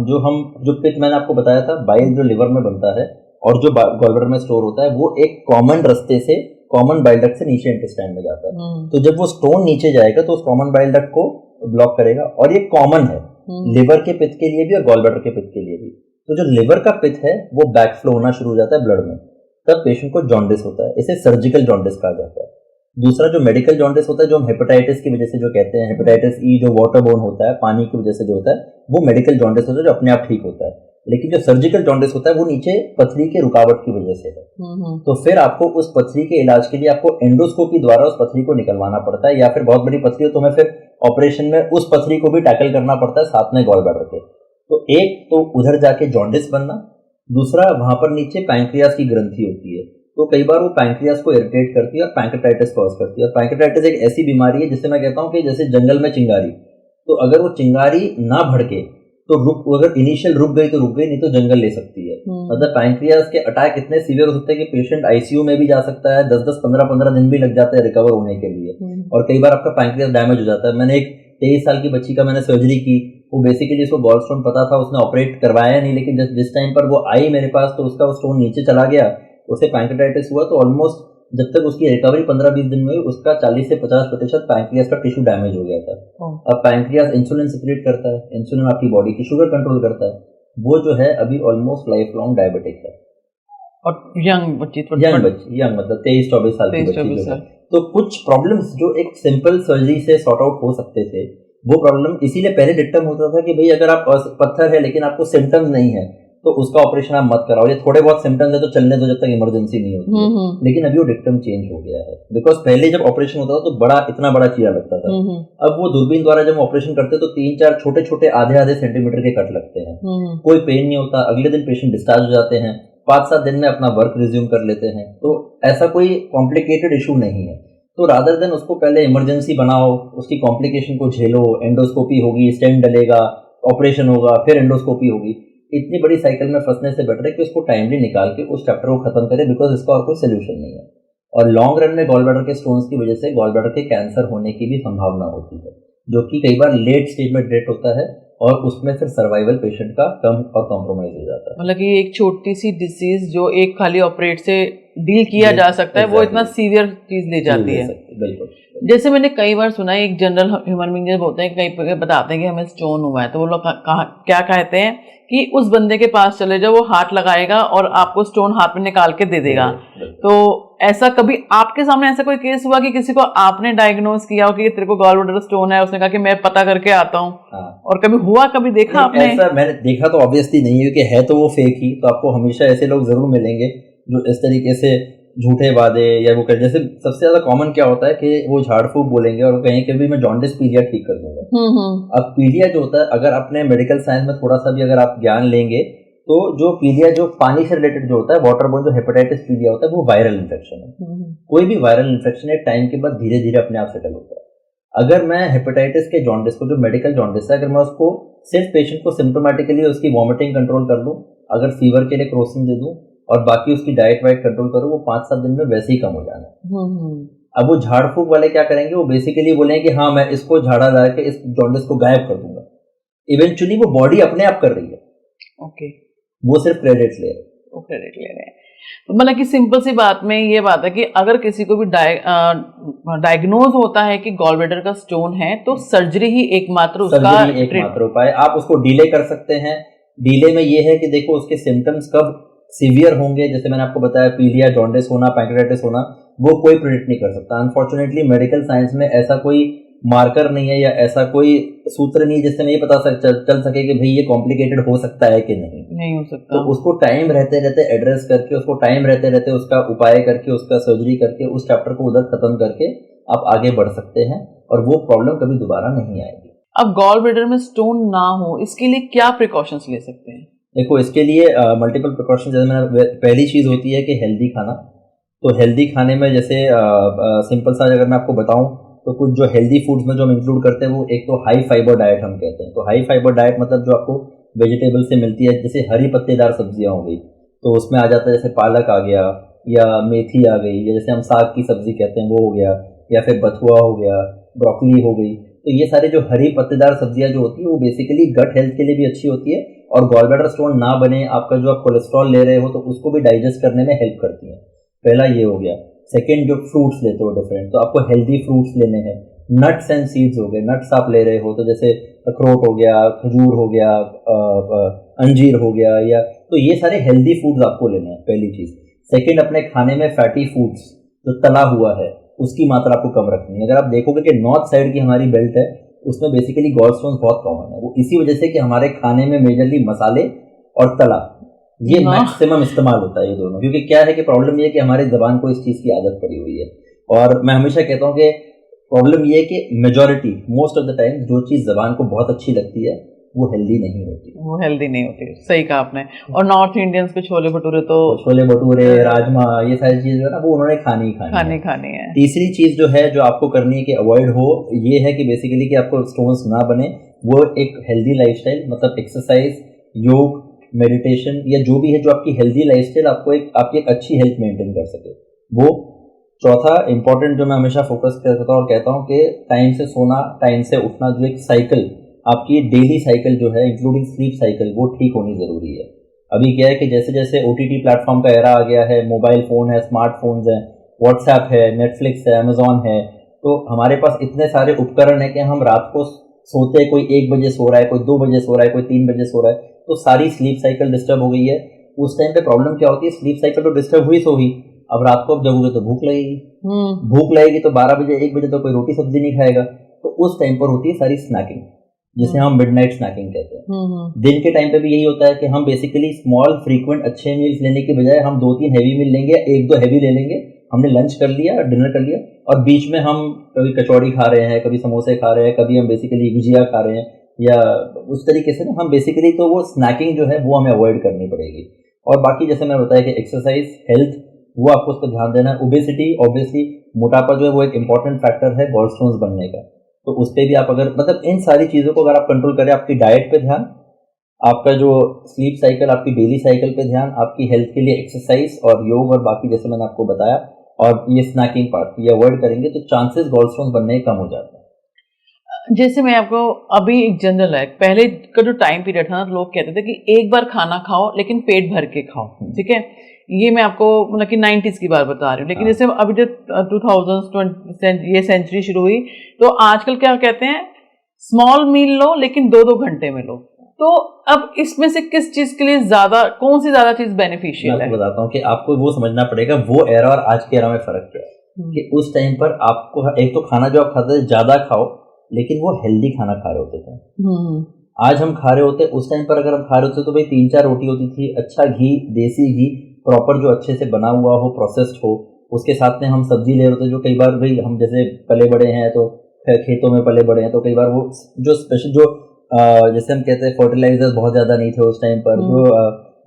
जो पित्त मैंने आपको बताया था, बाइल जो लिवर में बनता है और जो गॉल ब्लैडर में स्टोर होता है, वो एक कॉमन रास्ते से, कॉमन बाइल डक्ट से नीचे इंटेस्टाइन में जाता है। तो जब वो स्टोन नीचे जाएगा तो उस कॉमन बाइल डक्ट को ब्लॉक करेगा, और ये कॉमन है लिवर के पित्त के लिए भी और गॉल ब्लैडर के पित्त के लिए भी। तो जो लिवर का पित्त है वो बैक फ्लो होना शुरू हो जाता है ब्लड में, तब पेशेंट को जॉन्डिस होता है। इसे सर्जिकल जॉन्डिस कहा जाता है। दूसरा जो मेडिकल जॉन्डिस होता है, जो हम हेपेटाइटिस की वजह से जो कहते हैं, हेपेटाइटिस ई जो वाटर बोर्न होता है, पानी की वजह से जो होता है, वो मेडिकल जॉन्डिस होता है जो अपने आप ठीक होता है। लेकिन जो सर्जिकल जॉन्डिस होता है वो नीचे पथरी के रुकावट की वजह से है। तो फिर आपको उस पथरी के इलाज के लिए आपको एंडोस्कोपी द्वारा उस पथरी को निकलवाना पड़ता है, या फिर बहुत बड़ी पथरी हो तो हमें फिर ऑपरेशन में उस पथरी को भी टैकल करना पड़ता है साथ में गॉल ब्लैडर के। तो एक तो उधर जाके जॉन्डिस बनना, दूसरा वहां पर नीचे पैंक्रियास की ग्रंथि होती है, तो कई बार वो पैंक्रियास को इरिटेट करती है और पैंक्रेटाइटिस कॉज करती है। और पैंक्रेटाइटिस एक ऐसी बीमारी है जिससे मैं कहता हूँ कि जैसे जंगल में चिंगारी, तो अगर वो चिंगारी ना भड़के तो अगर इनिशियल रुक गई तो रुक गई, नहीं तो जंगल ले सकती है। मतलब पैंक्रियास के अटैक इतने सीवियर हो सकते हैं कि पेशेंट आईसीयू में भी जा सकता है, 10-10, 15-15 दिन भी लग जाते हैं रिकवर होने के लिए। और कई बार आपका पैंक्रियास डैमेज हो जाता है। मैंने एक 23 साल की बच्ची का मैंने सर्जरी की, वो बेसिकली इसको गॉल स्टोन पता था, उसने ऑपरेट करवाया नहीं, लेकिन जिस टाइम पर वो आई मेरे पास तो उसका वो स्टोन नीचे चला गया, उसे पैंक्रेटाइटिस हुआ। तो ऑलमोस्ट जब तक उसकी रिकवरी 15-20 दिन में हुई, उसका 40 से 50% पैंक्रियास का टिश्यू डैमेज हो गया था। अब पैंक्रियास इंसुलिन सिक्रेट करता है, इंसुलिन आपकी बॉडी की शुगर कंट्रोल करता है, वो जो है अभी ऑलमोस्ट लाइफ लॉन्ग डायबिटिक है। और यंग बच्ची मतलब 23-24 साल की बच्ची जो है। तो कुछ प्रॉब्लम्स जो एक सिंपल सर्जरी से सॉर्ट आउट हो सकते थे, वो प्रॉब्लम इसीलिए पहले डिक्टम होता था कि भाई अगर आप पत्थर है लेकिन आपको सिम्टम्स नहीं है तो उसका ऑपरेशन आप मत कराओ, ये थोड़े बहुत सिम्टम्स है तो चलने दो जब तक इमरजेंसी नहीं होती है। लेकिन अभी वो डिक्टम चेंज हो गया है, बिकॉज पहले जब ऑपरेशन होता था तो इतना बड़ा चीरा लगता था। अब वो दूरबीन द्वारा जब ऑपरेशन करते तो 3-4 छोटे छोटे आधे सेंटीमीटर के कट लगते हैं, कोई पेन नहीं होता, अगले दिन पेशेंट डिस्चार्ज हो जाते हैं, 5-7 दिन में अपना वर्क रिज्यूम कर लेते हैं। तो ऐसा कोई कॉम्प्लिकेटेड इशू नहीं है। तो रादर देन उसको पहले इमरजेंसी बनाओ, उसकी कॉम्प्लिकेशन को झेलो, एंडोस्कोपी होगी, स्टेंट डलेगा, ऑपरेशन होगा, फिर एंडोस्कोपी होगी, इतनी बड़ी साइकिल में फंसने से बेटर है कि उसको टाइमली निकाल के उस चैप्टर को खत्म करें, बिकॉज इसका और कोई सोल्यूशन नहीं है। और लॉन्ग रन में गॉल ब्लैडर के स्टोन्स की वजह से गॉल ब्लैडर के कैंसर होने की भी संभावना होती है, जो कि कई बार लेट स्टेज में डेट होता है और उसमें फिर सर्वाइवल पेशेंट का कम और कॉम्प्रोमाइज हो जाता है। मतलब कि एक छोटी सी डिसीज जो एक खाली ऑपरेट से डील किया जा सकता है, वो इतना सीवियर चीज ले जाती है। बिल्कुल। जैसे मैंने कई बार सुना है, एक जनरल ह्यूमन बीइंग जब होते हैं कई बताते हैं कि हमें स्टोन हुआ है, तो वो लोग क्या कहते हैं कि उस बंदे के पास चले जाओ, वो हाथ लगाएगा और आपको स्टोन हाथ में निकाल के दे देगा। तो ऐसा कभी आपके सामने ऐसा कोई केस हुआ कि किसी को आपने डायग्नोज किया हो कि तेरे को गॉल ब्लैडर स्टोन है, उसने कहा कि मैं पता करके आता हूँ? और कभी हुआ, कभी देखा आपने? ऐसा मैंने देखा तो ऑब्वियसली नहीं है, क्योंकि है तो वो फेक ही। तो आपको हमेशा ऐसे लोग जरूर मिलेंगे जो इस तरीके से झूठे वादे या वो कर, जैसे सबसे ज्यादा कॉमन क्या होता है कि वो झाड़ फूक बोलेंगे और कहें कि भी मैं जॉन्डिस पीलिया ठीक कर दूंगा। अब पीलिया जो होता है, अगर अपने मेडिकल साइंस में थोड़ा सा भी अगर आप ज्ञान लेंगे तो जो पीलिया जो पानी से रिलेटेड जो होता है, वाटर बोर्न जो हेपेटाइटिस पीलिया होता है, वो वायरल इन्फेक्शन है। कोई भी वायरल इन्फेक्शन एक टाइम के बाद धीरे धीरे अपने आप सेटल होता है। अगर मैं हेपेटाइटिस के जॉन्डिस को, जो मेडिकल जॉन्डिस है, अगर मैं उसको सिर्फ पेशेंट को सिम्टोमेटिकली उसकी वॉमिटिंग कंट्रोल कर लूँ, अगर फीवर के लिए क्रोसिन दे दूँ और बाकी उसकी डाइट वाइट कंट्रोल करूँ, वो 5-7 दिन में वैसे ही कम हो जाना। अब वो झाड़ फूक वाले क्या करेंगे, वो बेसिकली बोलेंगे कि हाँ मैं इसको झाड़ा ला के इस जॉन्डिस को गायब कर दूंगा। इवेंचुअली वो बॉडी अपने आप कर रही है। ओके। वो सिर्फ क्रेडिट ले रहे हैं। वो क्रेडिट ले रहे हैं। तो मतलब कि सिंपल सी बात में ये बात है कि अगर किसी को भी डायग्नोज होता है कि गॉल ब्लैडर का स्टोन है तो सर्जरी ही एकमात्र उपाय। आप उसको डिले कर सकते हैं। डिले में ये है कि देखो उसके सिम्टम्स कब सीवियर होंगे, जैसे मैंने आपको बताया पीलिया, जॉन्डिस होना, पैंक्रेटाइटिस होना, वो कोई प्रेडिक्ट नहीं कर सकता। अनफॉर्चुनेटली मेडिकल साइंस में ऐसा कोई मार्कर नहीं है या ऐसा कोई सूत्र नहीं जिससे मैं ये पता चल सके कि भाई ये कॉम्प्लिकेटेड हो सकता है कि नहीं हो सकता। तो उसको टाइम रहते रहते एड्रेस करके, उसको टाइम रहते रहते उसका उपाय करके, उसका सर्जरी करके, उस चैप्टर को उधर खत्म करके आप आगे बढ़ सकते हैं और वो प्रॉब्लम कभी दोबारा नहीं आएगी। अब गॉल ब्लैडर में स्टोन ना हो इसके लिए क्या प्रिकॉशंस ले सकते हैं? देखो इसके लिए मल्टीपल प्रिकॉशंस, जैसे मैंने पहली चीज होती है कि हेल्दी खाना। तो हेल्दी खाने में जैसे सिंपल सा अगर मैं आपको बताऊं तो कुछ जो हेल्दी फूड्स में जो हम इंक्लूड करते हैं वो एक तो हाई फाइबर डाइट हम कहते हैं। तो हाई फाइबर डाइट मतलब जो आपको वेजिटेबल से मिलती है, जैसे हरी पत्तेदार सब्जियां हो गई तो उसमें आ जाता है जैसे पालक आ गया या मेथी आ गई, या जैसे हम साग की सब्जी कहते हैं वो हो गया, या फिर बथुआ हो गया, ब्रोकली हो गई। तो ये सारे जो हरी पत्तेदार सब्जियां जो होती है वो बेसिकली गट हेल्थ के लिए भी अच्छी होती है और गॉल ब्लैडर स्टोन ना बने, आपका जो आप कोलेस्ट्रॉल ले रहे हो तो उसको भी डाइजेस्ट करने में हेल्प करती है। पहला ये हो गया। सेकेंड, जो फ्रूट्स लेते हो डिफरेंट, तो आपको हेल्दी फ्रूट्स लेने हैं। नट्स एंड सीड्स हो गए, नट्स आप ले रहे हो तो जैसे अखरोट हो गया, खजूर हो गया, अंजीर हो गया, या तो ये सारे हेल्दी फूड्स आपको लेने हैं, पहली चीज। सेकेंड, अपने खाने में फैटी फूड्स जो तला हुआ है उसकी मात्रा आपको कम रखनी है। अगर आप देखोगे कि नॉर्थ साइड की हमारी बेल्ट है उसमें बेसिकली गॉल स्टोन्स बहुत कॉमन है, वो इसी वजह से कि हमारे खाने में मेजरली मसाले और तला ये मैक्सिमम इस्तेमाल होता है ये दोनों। क्योंकि क्या है कि प्रॉब्लम ये है कि हमारी जबान को इस चीज की आदत पड़ी हुई है और मैं हमेशा कहता हूँ कि प्रॉब्लम ये है कि majority most of the time जो चीज जबान को बहुत अच्छी लगती है वो हेल्दी नहीं होती। सही कहा आपने। और नॉर्थ इंडियंस के छोले भटूरे राजमा, ये सारी चीजें जो है ना वो उन्होंने खानी है। तीसरी चीज जो है जो आपको करनी है कि अवॉइड हो, ये है कि बेसिकली कि आपको स्टोन्स ना बने, वो एक हेल्दी लाइफस्टाइल, मतलब एक्सरसाइज, योग, मेडिटेशन या जो भी है जो आपकी हेल्दी लाइफस्टाइल आपको आपकी एक अच्छी हेल्थ मेंटेन कर सके वो। चौथा इंपॉर्टेंट जो मैं हमेशा फोकस करता हूँ और कहता हूँ कि टाइम से सोना, टाइम से उठना, जो एक साइकिल आपकी डेली साइकिल जो है इंक्लूडिंग स्लीप साइकिल, वो ठीक होनी ज़रूरी है। अभी क्या है कि जैसे जैसे OTT प्लेटफॉर्म का एरा आ गया है, मोबाइल फ़ोन है, स्मार्टफोन्स हैं, व्हाट्सएप है, नेटफ्लिक्स है, अमेजॉन है, तो हमारे पास इतने सारे उपकरण हैं कि हम रात को सोते हैं, कोई 1 बजे सो रहा है, कोई 2 बजे सो रहा है, कोई 3 बजे सो रहा है, तो सारी स्लीप साइकिल डिस्टर्ब हो गई है। उस टाइम पे प्रॉब्लम क्या होती है, स्लीप साइकिल तो डिस्टर्ब हुई सो ही, अब रात को अब जगोगे तो भूख लगेगी तो 12 बजे 1 बजे तो कोई रोटी सब्जी नहीं खाएगा, तो उस टाइम पर होती है सारी स्नैकिंग, जिसे हम मिडनाइट स्नैकिंग कहते हैं। दिन के टाइम पे भी यही होता है कि हम बेसिकली स्मॉल फ्रीक्वेंट अच्छे मील्स लेने के बजाय हम 2-3 हैवी मील लेंगे, 1-2 हैवी ले लेंगे। हमने लंच कर लिया, डिनर कर लिया और बीच में हम कभी कचौड़ी खा रहे हैं, कभी समोसे खा रहे हैं, कभी हम बेसिकली गुजिया खा रहे हैं, या उस तरीके से ना हम बेसिकली, तो वो स्नैकिंग जो है वो हमें अवॉइड करनी पड़ेगी। और बाकी जैसे मैंने बताया कि एक्सरसाइज, हेल्थ, वो आपको उस पर ध्यान देना है। ओबेसिटी, ऑब्वियसली मोटापा जो है वो एक इंपॉर्टेंट फैक्टर है गॉल स्टोन्स बनने का, तो उस पर भी आप अगर मतलब इन सारी चीज़ों को अगर आप कंट्रोल करें, आपकी डाइट पे ध्यान, आपका जो स्लीप साइकिल, आपकी डेली साइकिल पे ध्यान, आपकी हेल्थ के लिए एक्सरसाइज और योग और बाकी जैसे मैंने आपको बताया, और ये स्नैकिंग पार्ट ये अवॉइड करेंगे तो चांसेस गॉल स्टोन्स बनने कम हो जाते हैं। जैसे मैं आपको अभी एक जनरल है, पहले का जो टाइम पीरियड था ना, लोग कहते थे कि एक बार खाना खाओ लेकिन पेट भर के खाओ, ठीक है। ये मैं आपको मतलब कि 90s की बात बता रही हूँ, लेकिन जैसे अभी जो 2020 ये सेंचुरी शुरू हुई तो आजकल क्या कहते हैं, स्मॉल मील लो लेकिन 2-2 घंटे में लो। तो अब इसमें से किस चीज के लिए कौन सी ज्यादा चीज बेनिफिशियल है? मैं आपको बताता हूँ कि आपको वो समझना पड़ेगा वो एरा और आज के एरा में फर्क क्या है। कि उस टाइम पर आपको एक तो खाना जो आप खाते थे ज्यादा खाओ, लेकिन वो हेल्दी खाना खा रहे होते थे। आज हम खा रहे होते, उस टाइम पर अगर हम खा रहे होते तो भाई 3-4 रोटी होती थी, अच्छा घी, देसी घी, प्रॉपर जो अच्छे से बना हुआ हो, प्रोसेस्ड हो, उसके साथ में हम सब्जी ले रहे थे जो कई बार भाई हम जैसे पले बड़े हैं तो खेतों में पले बड़े हैं तो कई बार वो जो स्पेशल जो जैसे हम कहते हैं फर्टिलाइजर्स बहुत ज़्यादा नहीं थे उस टाइम पर,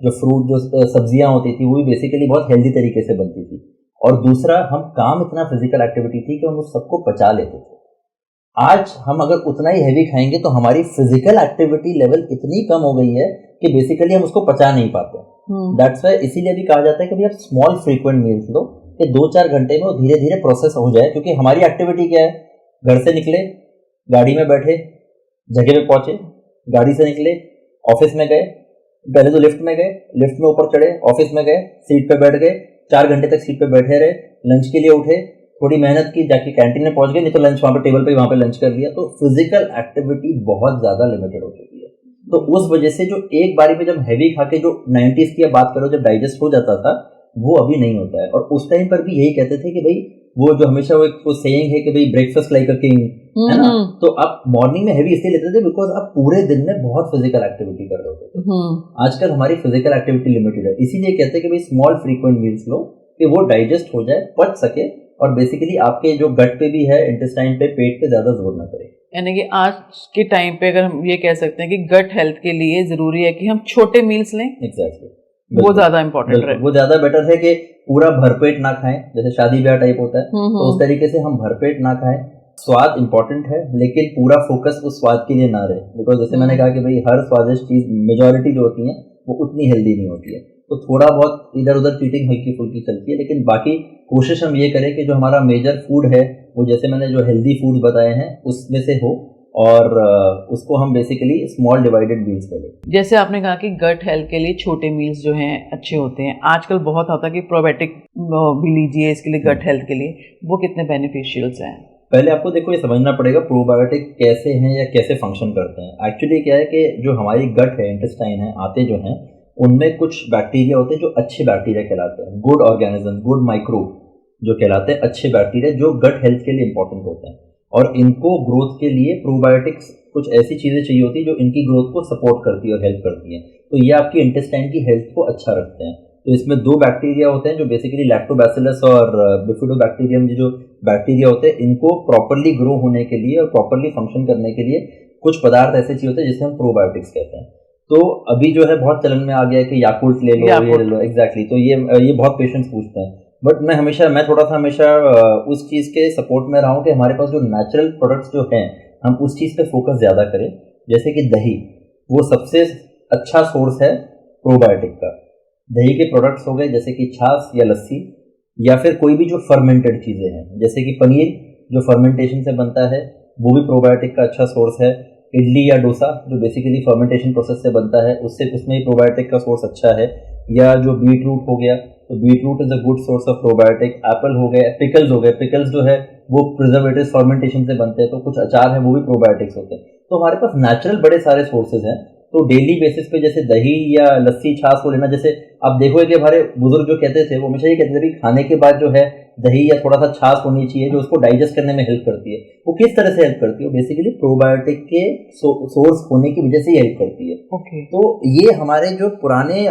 जो फ्रूट जो सब्जियां होती थी वो भी बेसिकली बहुत हेल्दी तरीके से बनती थी। और दूसरा, हम काम इतना फिजिकल एक्टिविटी थी कि हम उस सबको पचा लेते थे। आज हम अगर उतना ही हैवी खाएंगे तो हमारी फिजिकल एक्टिविटी लेवल इतनी कम हो गई है कि बेसिकली हम उसको पचा नहीं पाते। दैट्स वाई इसीलिए भी कहा जाता है कि भाई आप स्मॉल फ्रीक्वेंट मील्स लो कि 2-4 घंटे में वो धीरे धीरे प्रोसेस हो जाए। क्योंकि हमारी एक्टिविटी क्या है, घर से निकले, गाड़ी में बैठे, जगह पे पहुंचे, गाड़ी से निकले, ऑफिस में गए, पहले तो लिफ्ट में गए, लिफ्ट में ऊपर चढ़े, ऑफिस में गए, सीट पे बैठ गए, 4 घंटे तक सीट पे बैठे रहे, लंच के लिए उठे, थोड़ी मेहनत की, जाके कैंटीन में पहुंच गए, नहीं तो लंच वहां पे टेबल पे वहां पे लंच कर लिया। तो फिजिकल एक्टिविटी बहुत ज्यादा लिमिटेड हो चुकी है। तो उस वजह से जो एक बारी में जब हैवी खा के जो 90s की बात करो जब डाइजेस्ट हो जाता था, वो अभी नहीं होता है। और उस टाइम पर भी यही कहते थे कि भाई वो जो हमेशा वो एक सेइंग है कि भाई ब्रेकफास्ट लाइक अ किंग, है ना। तो आप मॉर्निंग में हैवी इसलिए लेते थे बिकॉज आप पूरे दिन में बहुत फिजिकल एक्टिविटी कर रहे होते थे। आजकल हमारी फिजिकल एक्टिविटी लिमिटेड है, इसीलिए कहते हैं कि भाई स्मॉल फ्रीक्वेंट मील्स लो कि वो डाइजेस्ट हो जाए, पच सके, और बेसिकली आपके जो गट पे भी है, इंटेस्टाइन पे, पेट पे ज्यादा जोर ना करे। यानी कि आज के टाइम पे अगर हम ये कह सकते हैं कि गट हेल्थ के लिए जरूरी है कि हम छोटे मील्स लें। एग्जैक्टली, वो ज्यादा इंपॉर्टेंट है। वो ज्यादा बेटर है कि पूरा भरपेट ना खाएं, जैसे शादी ब्याह टाइप होता है, तो उस तरीके से हम भरपेट ना खाएं। स्वाद इंपॉर्टेंट है, लेकिन पूरा फोकस उस स्वाद के लिए ना रहे, बिकॉज जैसे मैंने कहा कि भाई हर स्वादिष्ट चीज मेजोरिटी जो होती है वो उतनी हेल्दी नहीं होती है। तो थोड़ा बहुत इधर उधर चीटिंग हल्की फुल्की चलती है, लेकिन बाकी कोशिश हम ये करें कि जो हमारा मेजर फूड है वो जैसे मैंने जो हेल्दी फूड बताए हैं उसमें से हो, और उसको हम बेसिकली स्मॉल डिवाइडेड मील्स करें। जैसे आपने कहा कि गट हेल्थ के लिए छोटे मील्स जो हैं अच्छे होते हैं, आजकल बहुत आता है कि प्रोबायोटिक भी लीजिए इसके लिए गट हेल्थ के लिए, वो कितने बेनिफिशियल्स हैं? पहले आपको देखो ये समझना पड़ेगा प्रोबायोटिक कैसे हैं या कैसे फंक्शन करते हैं। एक्चुअली क्या है कि जो हमारी गट है, इंटेस्टाइन है, आते जो हैं, उनमें कुछ बैक्टीरिया होते हैं जो अच्छे बैक्टीरिया कहलाते हैं, गुड ऑर्गेनिज्म, गुड माइक्रोब जो कहलाते हैं, अच्छे बैक्टीरिया जो गट हेल्थ के लिए इंपॉर्टेंट होते हैं। और इनको ग्रोथ के लिए प्रोबायोटिक्स कुछ ऐसी चीज़ें चाहिए होती है जो इनकी ग्रोथ को सपोर्ट करती है और हेल्प करती हैं। तो ये आपकी इंटेस्टाइन की हेल्थ को अच्छा रखते हैं। तो इसमें 2 बैक्टीरिया होते हैं जो बेसिकली लैक्टोबैसिलस और बिफिडोबैक्टीरियम, जो बैक्टीरिया होते हैं, इनको प्रॉपरली ग्रो होने के लिए और प्रॉपरली फंक्शन करने के लिए कुछ पदार्थ ऐसे चाहिए होते हैं जिसे हम प्रोबायोटिक्स कहते हैं। तो अभी जो है बहुत चलन में आ गया है कि याकुल्ट ले लो, ये ले लो। एग्जैक्टली, तो ये बहुत पेशेंट्स पूछते हैं, बट मैं थोड़ा सा हमेशा उस चीज़ के सपोर्ट में रहा हूँ कि हमारे पास जो नेचुरल प्रोडक्ट्स जो हैं हम उस चीज़ पे फोकस ज़्यादा करें। जैसे कि दही, वो सबसे अच्छा सोर्स है प्रोबायोटिक का। दही के प्रोडक्ट्स हो गए जैसे कि छाछ या लस्सी, या फिर कोई भी जो फर्मेंटेड चीज़ें हैं, जैसे कि पनीर जो फर्मेंटेशन से बनता है वो भी प्रोबायोटिक का अच्छा सोर्स है। इडली या डोसा जो बेसिकली फर्मेंटेशन प्रोसेस से बनता है, उसमें ही प्रोबायोटिक का सोर्स अच्छा है। या जो बीट रूट हो गया, तो beetroot is a good source of probiotic. Apple हो गए, पिकल्स हो गए, पिकल्स जो है वो प्रिजर्वेटिव फर्मेंटेशन से बनते हैं, तो कुछ अचार है वो भी प्रोबायोटिक्स होते हैं। तो हमारे पास नेचुरल बड़े सारे सोर्सेज हैं। तो डेली बेसिस पे जैसे दही या लस्सी, छाछ को लेना, जैसे आप देखोगे कि हमारे बुजुर्ग जो कहते थे वो हमेशा ये कहते थे कि खाने के बाद जो है दही या थोड़ा सा छाछ होनी चाहिए जो उसको डाइजेस्ट करने में हेल्प करती है। वो किस तरह से हेल्प करती है? बेसिकली प्रोबायोटिक के सोर्स होने की वजह से हेल्प करती है। तो ये हमारे जो पुराने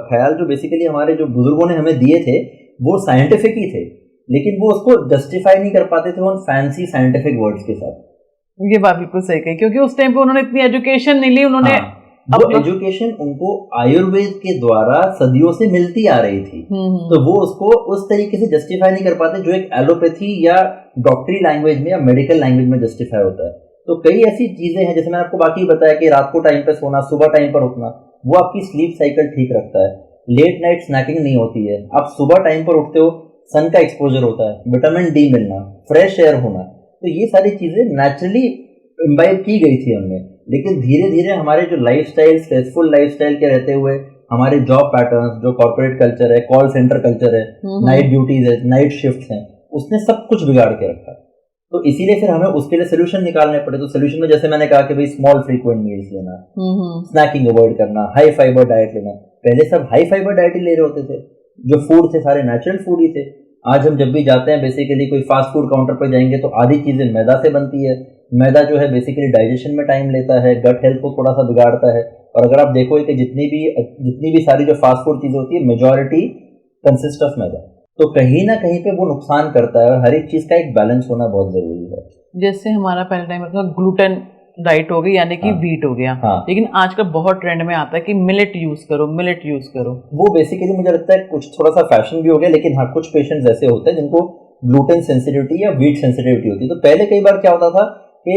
ख्याल जो बेसिकली हमारे जो बुजुर्गों ने हमें दिए थे वो साइंटिफिक ही थे, लेकिन वो उसको जस्टिफाई नहीं कर पाते थे उन फैंसी साइंटिफिक वर्ड्स के साथ। ये बात बिल्कुल सही कही, क्योंकि उस टाइम पे उन्होंने इतनी एजुकेशन नहीं ली। उन्होंने वो एजुकेशन उनको आयुर्वेद के द्वारा सदियों से मिलती आ रही थी, तो वो उसको उस तरीके से जस्टिफाई नहीं कर पाते जो एक एलोपैथी या डॉक्टरी लैंग्वेज में या मेडिकल लैंग्वेज में जस्टिफाई होता है। तो कई ऐसी चीजें हैं, जैसे मैंने आपको बाकी बताया कि रात को टाइम पे सोना, सुबह टाइम पर उठना, वो आपकी स्लीप साइकिल ठीक रखता है। लेट नाइट स्नैकिंग नहीं होती है, आप सुबह टाइम पर उठते हो, सन का एक्सपोजर होता है, विटामिन डी मिलना, फ्रेश एयर होना, तो ये सारी चीजें नेचुरली इम्बाइब की गई थी हमने। लेकिन धीरे धीरे हमारे जो लाइफस्टाइल, स्ट्रेसफुल लाइफस्टाइल के रहते हुए हमारे जॉब पैटर्न्स, जो कॉर्पोरेट कल्चर है, कॉल सेंटर कल्चर है, नाइट ड्यूटीज है, नाइट शिफ्ट्स हैं, उसने सब कुछ बिगाड़ के रखा। तो इसीलिए फिर हमें उसके लिए सोल्यूशन निकालने पड़े। तो सोल्यूशन में जैसे मैंने कहा कि भाई स्मॉल फ्रीक्वेंट मील्स लेना, स्नैकिंग अवॉइड करना, हाई फाइबर डाइट लेना। पहले सब हाई फाइबर डाइट ही ले रहे होते थे, जो फूड थे सारे नेचुरल फूड ही थे। आज हम जब भी जाते हैं बेसिकली कोई फास्ट फूड काउंटर पर जाएंगे तो आधी चीजें मैदा से बनती है। मैदा जो है बेसिकली डाइजेशन में टाइम लेता है, गट हेल्थ को थोड़ा सा बिगाड़ता है। और अगर आप देखोगे कि जितनी भी सारी जो फास्ट फूड चीजें होती है, मेजॉरिटी कंसिस्ट ऑफ मैदा, तो कहीं ना कहीं पे वो नुकसान करता है। और हर एक चीज का एक बैलेंस होना बहुत जरूरी है। जैसे हमारा पहले टाइम था ग्लूटेन डाइट हो गई, यानी कि व्हीट हो गया, लेकिन आजकल बहुत ट्रेंड में आता है कि मिलेट यूज करो, मिलेट यूज करो। वो बेसिकली मुझे लगता है कुछ थोड़ा सा फैशन भी हो गया, लेकिन हाँ कुछ पेशेंट्स ऐसे होते हैं जिनको ग्लूटेन सेंसिटिविटी या व्हीट सेंसिटिविटी होती है। तो पहले कई बार क्या होता था कि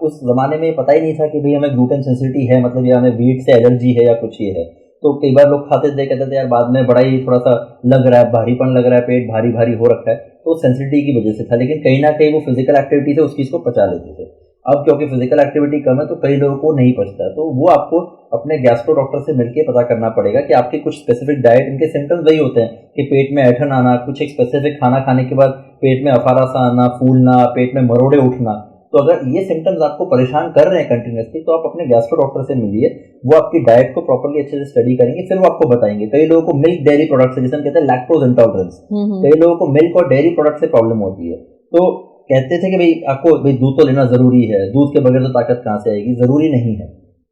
उस जमाने में पता ही नहीं था कि भाई हमें ग्लूटेन सेंसिटिविटी है, मतलब या हमें व्हीट से एलर्जी है या कुछ ये है। तो कई बार लोग खाते थे, कहते थे यार बाद में बड़ा ही थोड़ा सा लग रहा है, भारीपन लग रहा है, पेट भारी भारी हो रखा है, तो सेंसिटिविटी की वजह से था। लेकिन कहीं ना कहीं वो फिजिकल एक्टिविटी से उस चीज़ को पचा लेते थे। अब क्योंकि फिजिकल एक्टिविटी कम है तो कई लोगों को नहीं पचता है, तो वो आपको अपने गैस्ट्रो डॉक्टर से मिलकर पता करना पड़ेगा कि आपकी कुछ स्पेसिफिक डाइट, इनके सिम्टम्स वही होते हैं कि पेट में ऐंठन आना, कुछ एक स्पेसिफिक खाना खाने के बाद पेट में अफारा सा आना, फूलना, पेट में मरोड़े उठना। तो अगर ये सिम्टम्स आपको परेशान कर रहे हैं कंटिन्यूसली, तो आप अपने गैस्ट्रो डॉक्टर से मिलिए, वो आपकी डाइट को प्रॉपर्ली अच्छे से स्टडी करेंगे, फिर वो आपको बताएंगे। कई लोगों को मिल्क डेयरी प्रोडक्ट से, जिसे हम कहते हैं लैक्टोज इंटॉलरेंस, कई लोगों को मिल्क और डेयरी प्रोडक्ट से प्रॉब्लम होती है, तो कहते थे कि भाई आपको दूध तो लेना जरूरी है, दूध के बगैर तो ताकत कहाँ से आएगी। जरूरी नहीं है,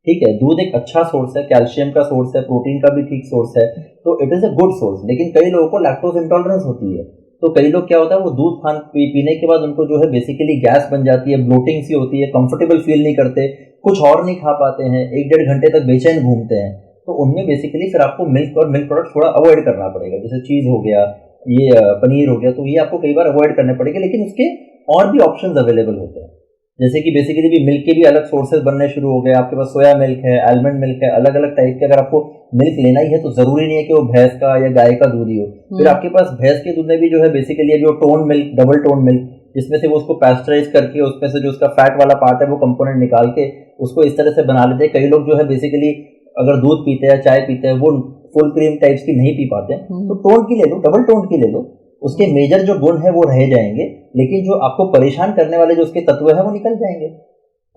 ठीक है, दूध एक अच्छा सोर्स है, कैल्शियम का सोर्स है, प्रोटीन का भी ठीक सोर्स है, तो it is a good source. लेकिन कई लोगों को लैक्टोज इंटॉलरेंस होती है, तो कई लोग क्या होता है, वो दूध पीने के बाद उनको जो है बेसिकली गैस बन जाती है, ब्लोटिंग सी होती है, कंफर्टेबल फील नहीं करते, कुछ और नहीं खा पाते हैं, 1-1.5 घंटे तक बेचैन घूमते हैं। तो उनमें बेसिकली फिर आपको मिल्क और मिल्क प्रोडक्ट थोड़ा अवॉइड करना पड़ेगा, जैसे चीज हो गया, ये पनीर हो गया, तो ये आपको कई बार अवॉइड करने पड़ेंगे। लेकिन उसके और भी ऑप्शंस अवेलेबल होते हैं, जैसे कि बेसिकली भी मिल्क के भी अलग सोर्सेज बनने शुरू हो गए। आपके पास सोया मिल्क है, आलमंड मिल्क है, अलग अलग टाइप के। अगर आपको मिल्क लेना ही है तो जरूरी नहीं है कि वो भैंस का या गाय का दूध ही हो। फिर आपके पास भैंस के दूध में भी जो है बेसिकली अभी वो tone milk, double tone milk, जिसमें से वो उसको पैस्चराइज करके उसमें से जो उसका फैट वाला पार्ट है वो कंपोनेंट निकाल के उसको इस तरह से बना लेते हैं। कई लोग जो है बेसिकली अगर दूध पीते हैं, चाय पीते हैं, वो फुल क्रीम टाइप्स की नहीं पी पाते, तो टोन की ले लो, डबल टोन की ले लो, उसके मेजर जो गुण है वो रह जाएंगे, लेकिन जो आपको परेशान करने वाले जो उसके तत्व है वो निकल जाएंगे।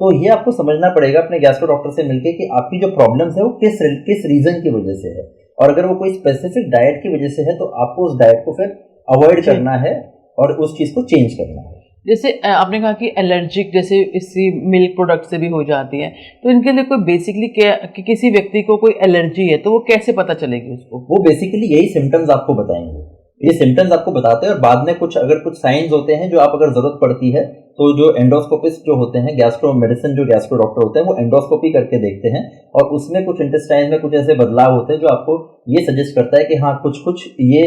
तो ये आपको समझना पड़ेगा अपने गैस्ट्रो डॉक्टर से मिलके कि आपकी जो प्रॉब्लम्स है वो किस रीजन की वजह से है, और अगर वो कोई स्पेसिफिक डाइट की वजह से है तो आपको उस डाइट को फिर अवॉइड करना है और उस चीज को चेंज करना है। जैसे आपने कहा कि एलर्जिक जैसे इसी मिल्क प्रोडक्ट से भी हो जाती है, तो इनके लिए कोई बेसिकली क्या कि किसी व्यक्ति को कोई एलर्जी है तो वो कैसे पता चलेगी उसको? वो बेसिकली यही सिम्टम्स आपको बताएंगे, ये सिम्टम्स आपको बताते हैं, और बाद में कुछ अगर कुछ साइंस होते हैं जो आप अगर जरूरत पड़ती है तो जो एंडोस्कोपिस्ट जो होते हैं, गैस्ट्रो मेडिसिन जो गैस्ट्रो डॉक्टर होते हैं, वो एंडोस्कोपी करके देखते हैं, और उसमें कुछ इंटेस्टाइन में कुछ ऐसे बदलाव होते हैं जो आपको ये सजेस्ट करता है कि हाँ कुछ ये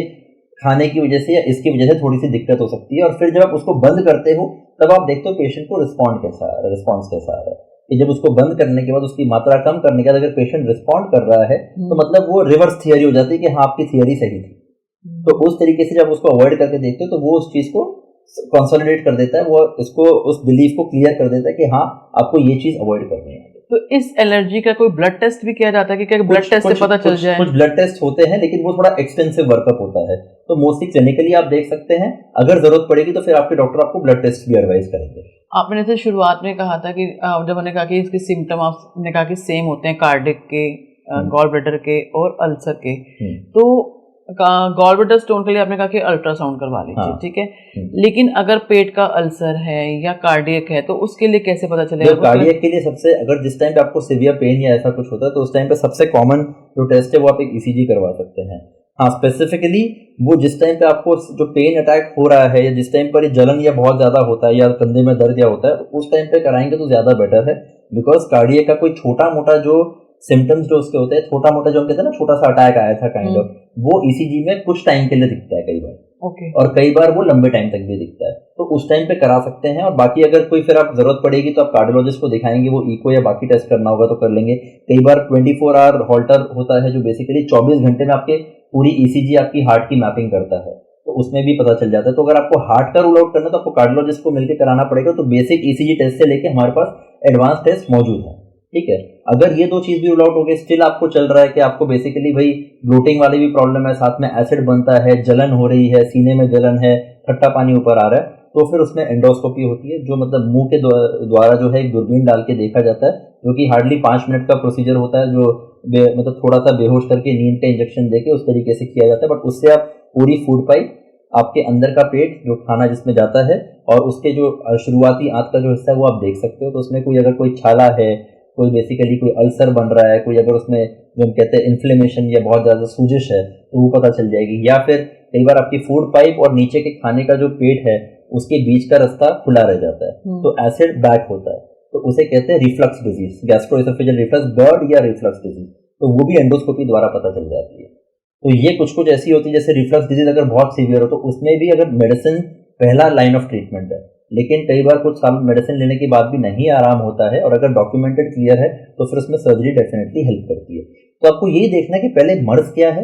खाने की वजह से या इसकी वजह से थोड़ी सी दिक्कत हो सकती है। और फिर जब आप उसको बंद करते हो तब आप देखते हो पेशेंट को रिस्पॉन्स कैसा आ रहा है, कि जब उसको बंद करने के बाद उसकी मात्रा कम करने के बाद अगर पेशेंट रिस्पॉन्ड कर रहा है तो मतलब वो रिवर्स थियरी हो जाती है कि हाँ आपकी थियरी सही थी। तो उस तरीके से जब उसको अवॉइड करके देखते हो तो वो उस चीज को कंसोलिडेट कर देता है, वो इसको उस बिलीफ को क्लियर कर देता है कि हाँ आपको ये चीज अवॉइड करनी है। तो इस एलर्जी का कोई ब्लड टेस्ट भी किया जाता है कि क्या ब्लड टेस्ट से पता चल जाए? कुछ ब्लड टेस्ट होते हैं, लेकिन वो थोड़ा एक्सटेंसिव वर्कअप होता है, तो मोस्टली क्लिनिकली आप देख सकते हैं। अगर जरूरत पड़ेगी तो फिर आपके डॉक्टर आपको ब्लड टेस्ट भी एडवाइस करेंगे। आपने जैसे शुरुआत में कहा था कि जब मैंने कहा कि इसके सिम्टम आपने कहा कि सेम होते हैं, कार्डिक के, गॉल ब्लैडर के और अल्सर के, तो गॉल ब्लैडर स्टोन के लिए आपने कहा कि अल्ट्रासाउंड करवा लीजिए, हाँ, ठीक है, लेकिन अगर पेट का अल्सर है या कार्डियक है तो उसके लिए कैसे पता चलेगा? कार्डियक के लिए सबसे, अगर जिस टाइम पे आपको सीवियर पेन या ऐसा कुछ होता है तो उस टाइम पे सबसे कॉमन जो टेस्ट है वो आप एक ईसीजी करवा सकते हैं। हाँ, स्पेसिफिकली वो जिस टाइम पे आपको जो पेन अटैक हो रहा है या जिस टाइम पर जलन या बहुत ज्यादा होता है या कंधे में दर्द या होता है, उस टाइम पे कराएंगे तो ज्यादा बेटर है। बिकॉज कार्डियक का कोई छोटा मोटा जो सिम्टम्स जो उसके होते हैं, छोटा मोटा जो हम कहते हैं ना छोटा सा अटैक आया था काइंड ऑफ, वो ईसीजी में कुछ टाइम के लिए दिखता है कई बार, और कई बार वो लंबे टाइम तक भी दिखता है, तो उस टाइम पे करा सकते हैं। और बाकी अगर कोई फिर आप जरूरत पड़ेगी तो आप कार्डियोलॉजिस्ट को दिखाएंगे, वो इको या बाकी टेस्ट करना होगा तो कर लेंगे। कई बार 24 आवर हॉल्टर होता है जो बेसिकली 24 घंटे में आपके पूरी ईसीजी आपकी हार्ट की मैपिंग करता है, तो उसमें भी पता चल जाता है। तो अगर आपको हार्ट का रूल आउट करना है तो आपको कार्डियोलॉजिस्ट को मिलकर कराना पड़ेगा। तो बेसिक ईसीजी टेस्ट से लेके हमारे पास एडवांस टेस्ट मौजूद है, ठीक है। अगर ये दो चीज भी रूल आउट हो गई, स्टिल आपको चल रहा है कि आपको बेसिकली भाई ब्लोटिंग वाली भी प्रॉब्लम है, साथ में एसिड बनता है, जलन हो रही है, सीने में जलन है, खट्टा पानी ऊपर आ रहा है, तो फिर उसमें एंडोस्कोपी होती है, जो मतलब मुंह के द्वारा जो है एक दूरबीन डाल के देखा जाता है, जो कि हार्डली 5 मिनट का प्रोसीजर होता है, जो मतलब थोड़ा सा बेहोश करके नींद का इंजेक्शन देके उस तरीके से किया जाता है। बट उससे आप पूरी फूड पाइप, आपके अंदर का पेट जो खाना जिसमें जाता है, और उसके जो शुरुआती आंत का जो हिस्सा है वो आप देख सकते हो। तो उसमें कोई अगर कोई छाला है, कोई बेसिकली कोई अल्सर बन रहा है, कोई अगर उसमें जो हम कहते हैं इन्फ्लेमेशन या बहुत ज़्यादा सूजिश है तो वो पता चल जाएगी। या फिर कई बार आपकी फूड पाइप और नीचे के खाने का जो पेट है उसके बीच का रास्ता खुला रह जाता है, तो एसिड बैक होता है, तो उसे कहते हैं reflux disease, gastro-oesophageal reflux, GERD या रिफ्लक्स डिजीज, तो वो भी एंडोस्कोपी द्वारा पता चल जाती है। तो ये कुछ ऐसी होती है, जैसे रिफ्लक्स डिजीज अगर बहुत सीवियर हो तो उसमें भी अगर मेडिसिन पहला लाइन ऑफ ट्रीटमेंट है, लेकिन कई बार कुछ साल मेडिसिन लेने के बाद भी नहीं आराम होता है, और अगर डॉक्यूमेंटेड क्लियर है तो फिर उसमें सर्जरी डेफिनेटली हेल्प करती है। तो आपको यही देखना है कि पहले मर्ज क्या है,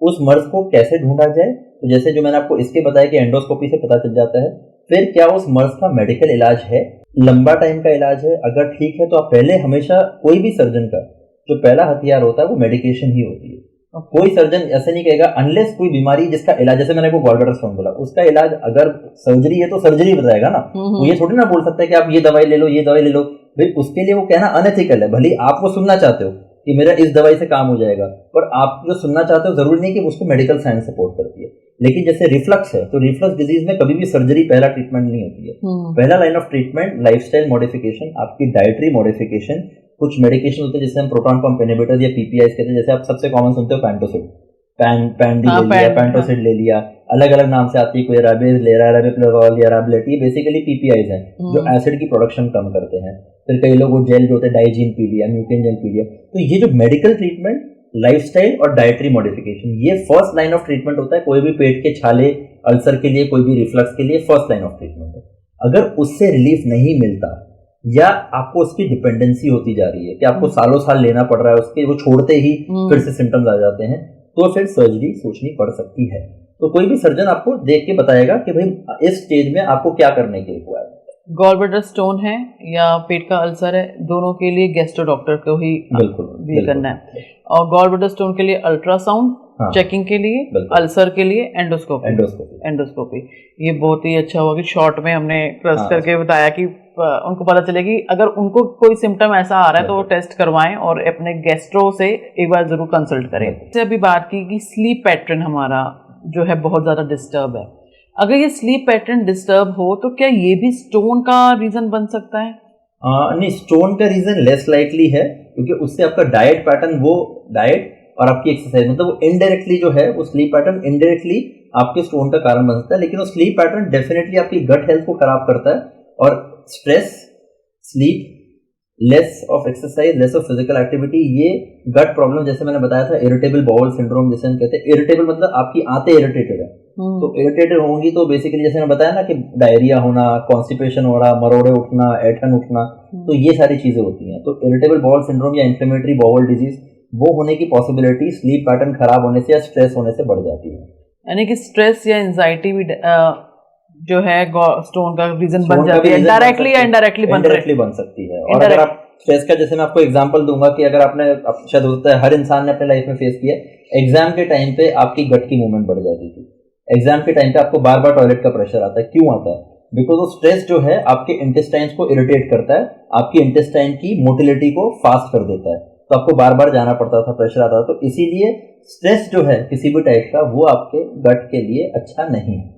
उस मर्ज को कैसे ढूंढा जाए। तो जैसे जो मैंने आपको इसके बताया कि एंडोस्कोपी से पता चल जाता है, फिर क्या उस मर्ज का मेडिकल इलाज है लंबा टाइम का इलाज है, अगर ठीक है तो आप पहले हमेशा कोई भी सर्जन का जो पहला हथियार होता है वो मेडिकेशन ही होती है। कोई सर्जन ऐसे नहीं कहेगा अनलेस कोई बीमारी जिसका इलाज, जैसे मैंने को गॉलब्लैडर स्टोन बोला, उसका इलाज अगर सर्जरी है तो सर्जरी बताएगा ना, वो ये थोड़ी ना बोल सकता है कि आप ये दवाई ले लो, ये दवाई ले लो। भाई उसके लिए वो कहना अनएथिकल है। भले आप वो सुनना चाहते हो कि मेरा इस दवाई से काम हो जाएगा, पर आप जो सुनना चाहते हो जरूरी नहीं कि उसको मेडिकल साइंस सपोर्ट करती है। लेकिन जैसे रिफ्लक्स है तो रिफ्लक्स डिजीज में कभी भी सर्जरी पहला ट्रीटमेंट नहीं होती है। पहला line of treatment lifestyle modification, आपकी डाइटरी मॉडिफिकेशन, कुछ मेडिकेशन होते हैं जिसे हम प्रोटॉन पंप इनहिबिटर्स या पीपीआईज कहते हैं। जैसे आप सबसे कॉमन सुनते हो पैंटोसिड, पैंडी ले लिया, पैंटोसिड ले लिया, अलग अलग नाम से आती है, कोई राबेज ले रहा है, राबिप्लोल या राबलेट, ये बेसिकली पीपीआईज हैं जो एसिड की प्रोडक्शन कम करते हैं। फिर कई लोग वो जेल जो होते हैं डाइजीन पी लिया, म्यूटेन जेल पी लिया। तो ये जो मेडिकल ट्रीटमेंट, लाइफस्टाइल और डाइटरी मॉडिफिकेशन, ये फर्स्ट लाइन ऑफ ट्रीटमेंट होता है कोई भी पेट के छाले अल्सर के लिए, कोई भी रिफ्लक्स के लिए फर्स्ट लाइन ऑफ ट्रीटमेंट है। अगर उससे रिलीफ नहीं मिलता या आपको उसकी डिपेंडेंसी होती जा रही है कि आपको सालों साल लेना पड़ रहा है उसके, वो छोड़ते ही फिर से सिम्टम्स आ जाते हैं, तो फिर सर्जरी सोचनी पड़ सकती है। तो कोई भी सर्जन आपको देख के बताएगा कि भाई इस स्टेज में आपको क्या करने के लिए हुआ है। गॉलब्लैडर स्टोन है या पेट का अल्सर है, दोनों के लिए गैस्ट्रो डॉक्टर को ही बिल्कुल करना है। और गॉलब्लैडर स्टोन के लिए अल्ट्रासाउंड चेकिंग के लिए, अल्सर के लिए एंडोस्कोपी। ये बहुत ही अच्छा हुआ कि शॉर्ट में हमने क्रॉस करके बताया कि उनको पता चले कि अगर उनको कोई सिम्टम ऐसा आ रहा है तो वो टेस्ट करवाएं और अपने गैस्ट्रो से एक बार जरूर कंसल्ट करें। जैसे अभी बात की कि स्लीप पैटर्न हमारा जो है बहुत ज़्यादा डिस्टर्ब है, अगर ये स्लीप पैटर्न डिस्टर्ब हो तो क्या ये भी स्टोन का रीज़न बन सकता है? नहीं, स्टोन का रीज़न लेस लाइकली है क्योंकि उससे आपका डाइट पैटर्न, वो डाइट और आपकी एक्सरसाइज, मतलब वो इनडायरेक्टली जो है वो स्लीप पैटर्न इनडायरेक्टली आपके स्टोन का कारण बन सकता है। लेकिन वो स्लीप पैटर्न डेफिनेटली आपकी गट हेल्थ को खराब करता है। और stress, sleep, less of exercise, less of physical activity, ये गट प्रॉब्लम, जैसे मैंने बताया था इरिटेबल बाउल सिंड्रोम जिसे हम कहते हैं। इरिटेबल मतलब आपकी आंतें इरिटेटेड है, तो इरिटेटेड होंगी तो बेसिकली जैसे मैंने बताया ना कि डायरिया होना, कॉन्स्टिपेशन हो रहा, मरोड़े उठना, ऐठन उठना, तो ये सारी चीजें होती हैं। तो इरिटेबल बाउल सिंड्रोम या इन्फ्लेमेटरी बाउल डिजीज, वो होने की पॉसिबिलिटी स्लीप पैटर्न खराब होने से या स्ट्रेस होने से बढ़ जाती है। यानी कि स्ट्रेस या एंजाइटी भी जो है स्टोन का रीजन बन जाती है, डायरेक्टली या इनडायरेक्टली बन सकती है। और अगर आप स्ट्रेस का, जैसे मैं आपको एग्जांपल दूंगा कि अगर आपने, शायद होता है हर इंसान ने अपने लाइफ में फेस किया, एग्जाम के टाइम पे आपकी गट की मूवमेंट बढ़ जाती थी। एग्जाम के टाइम पे आपको बार बार टॉयलेट का प्रेशर आता है, क्यों आता है? बिकॉज वो स्ट्रेस जो है आपके इंटेस्टाइन्स को इरिटेट करता है, आपकी इंटेस्टाइन की मोटिलिटी को फास्ट कर देता है, तो आपको बार बार जाना पड़ता था, प्रेशर आता था। तो इसीलिए स्ट्रेस जो है किसी भी टाइप का वो आपके गट के लिए अच्छा नहीं है।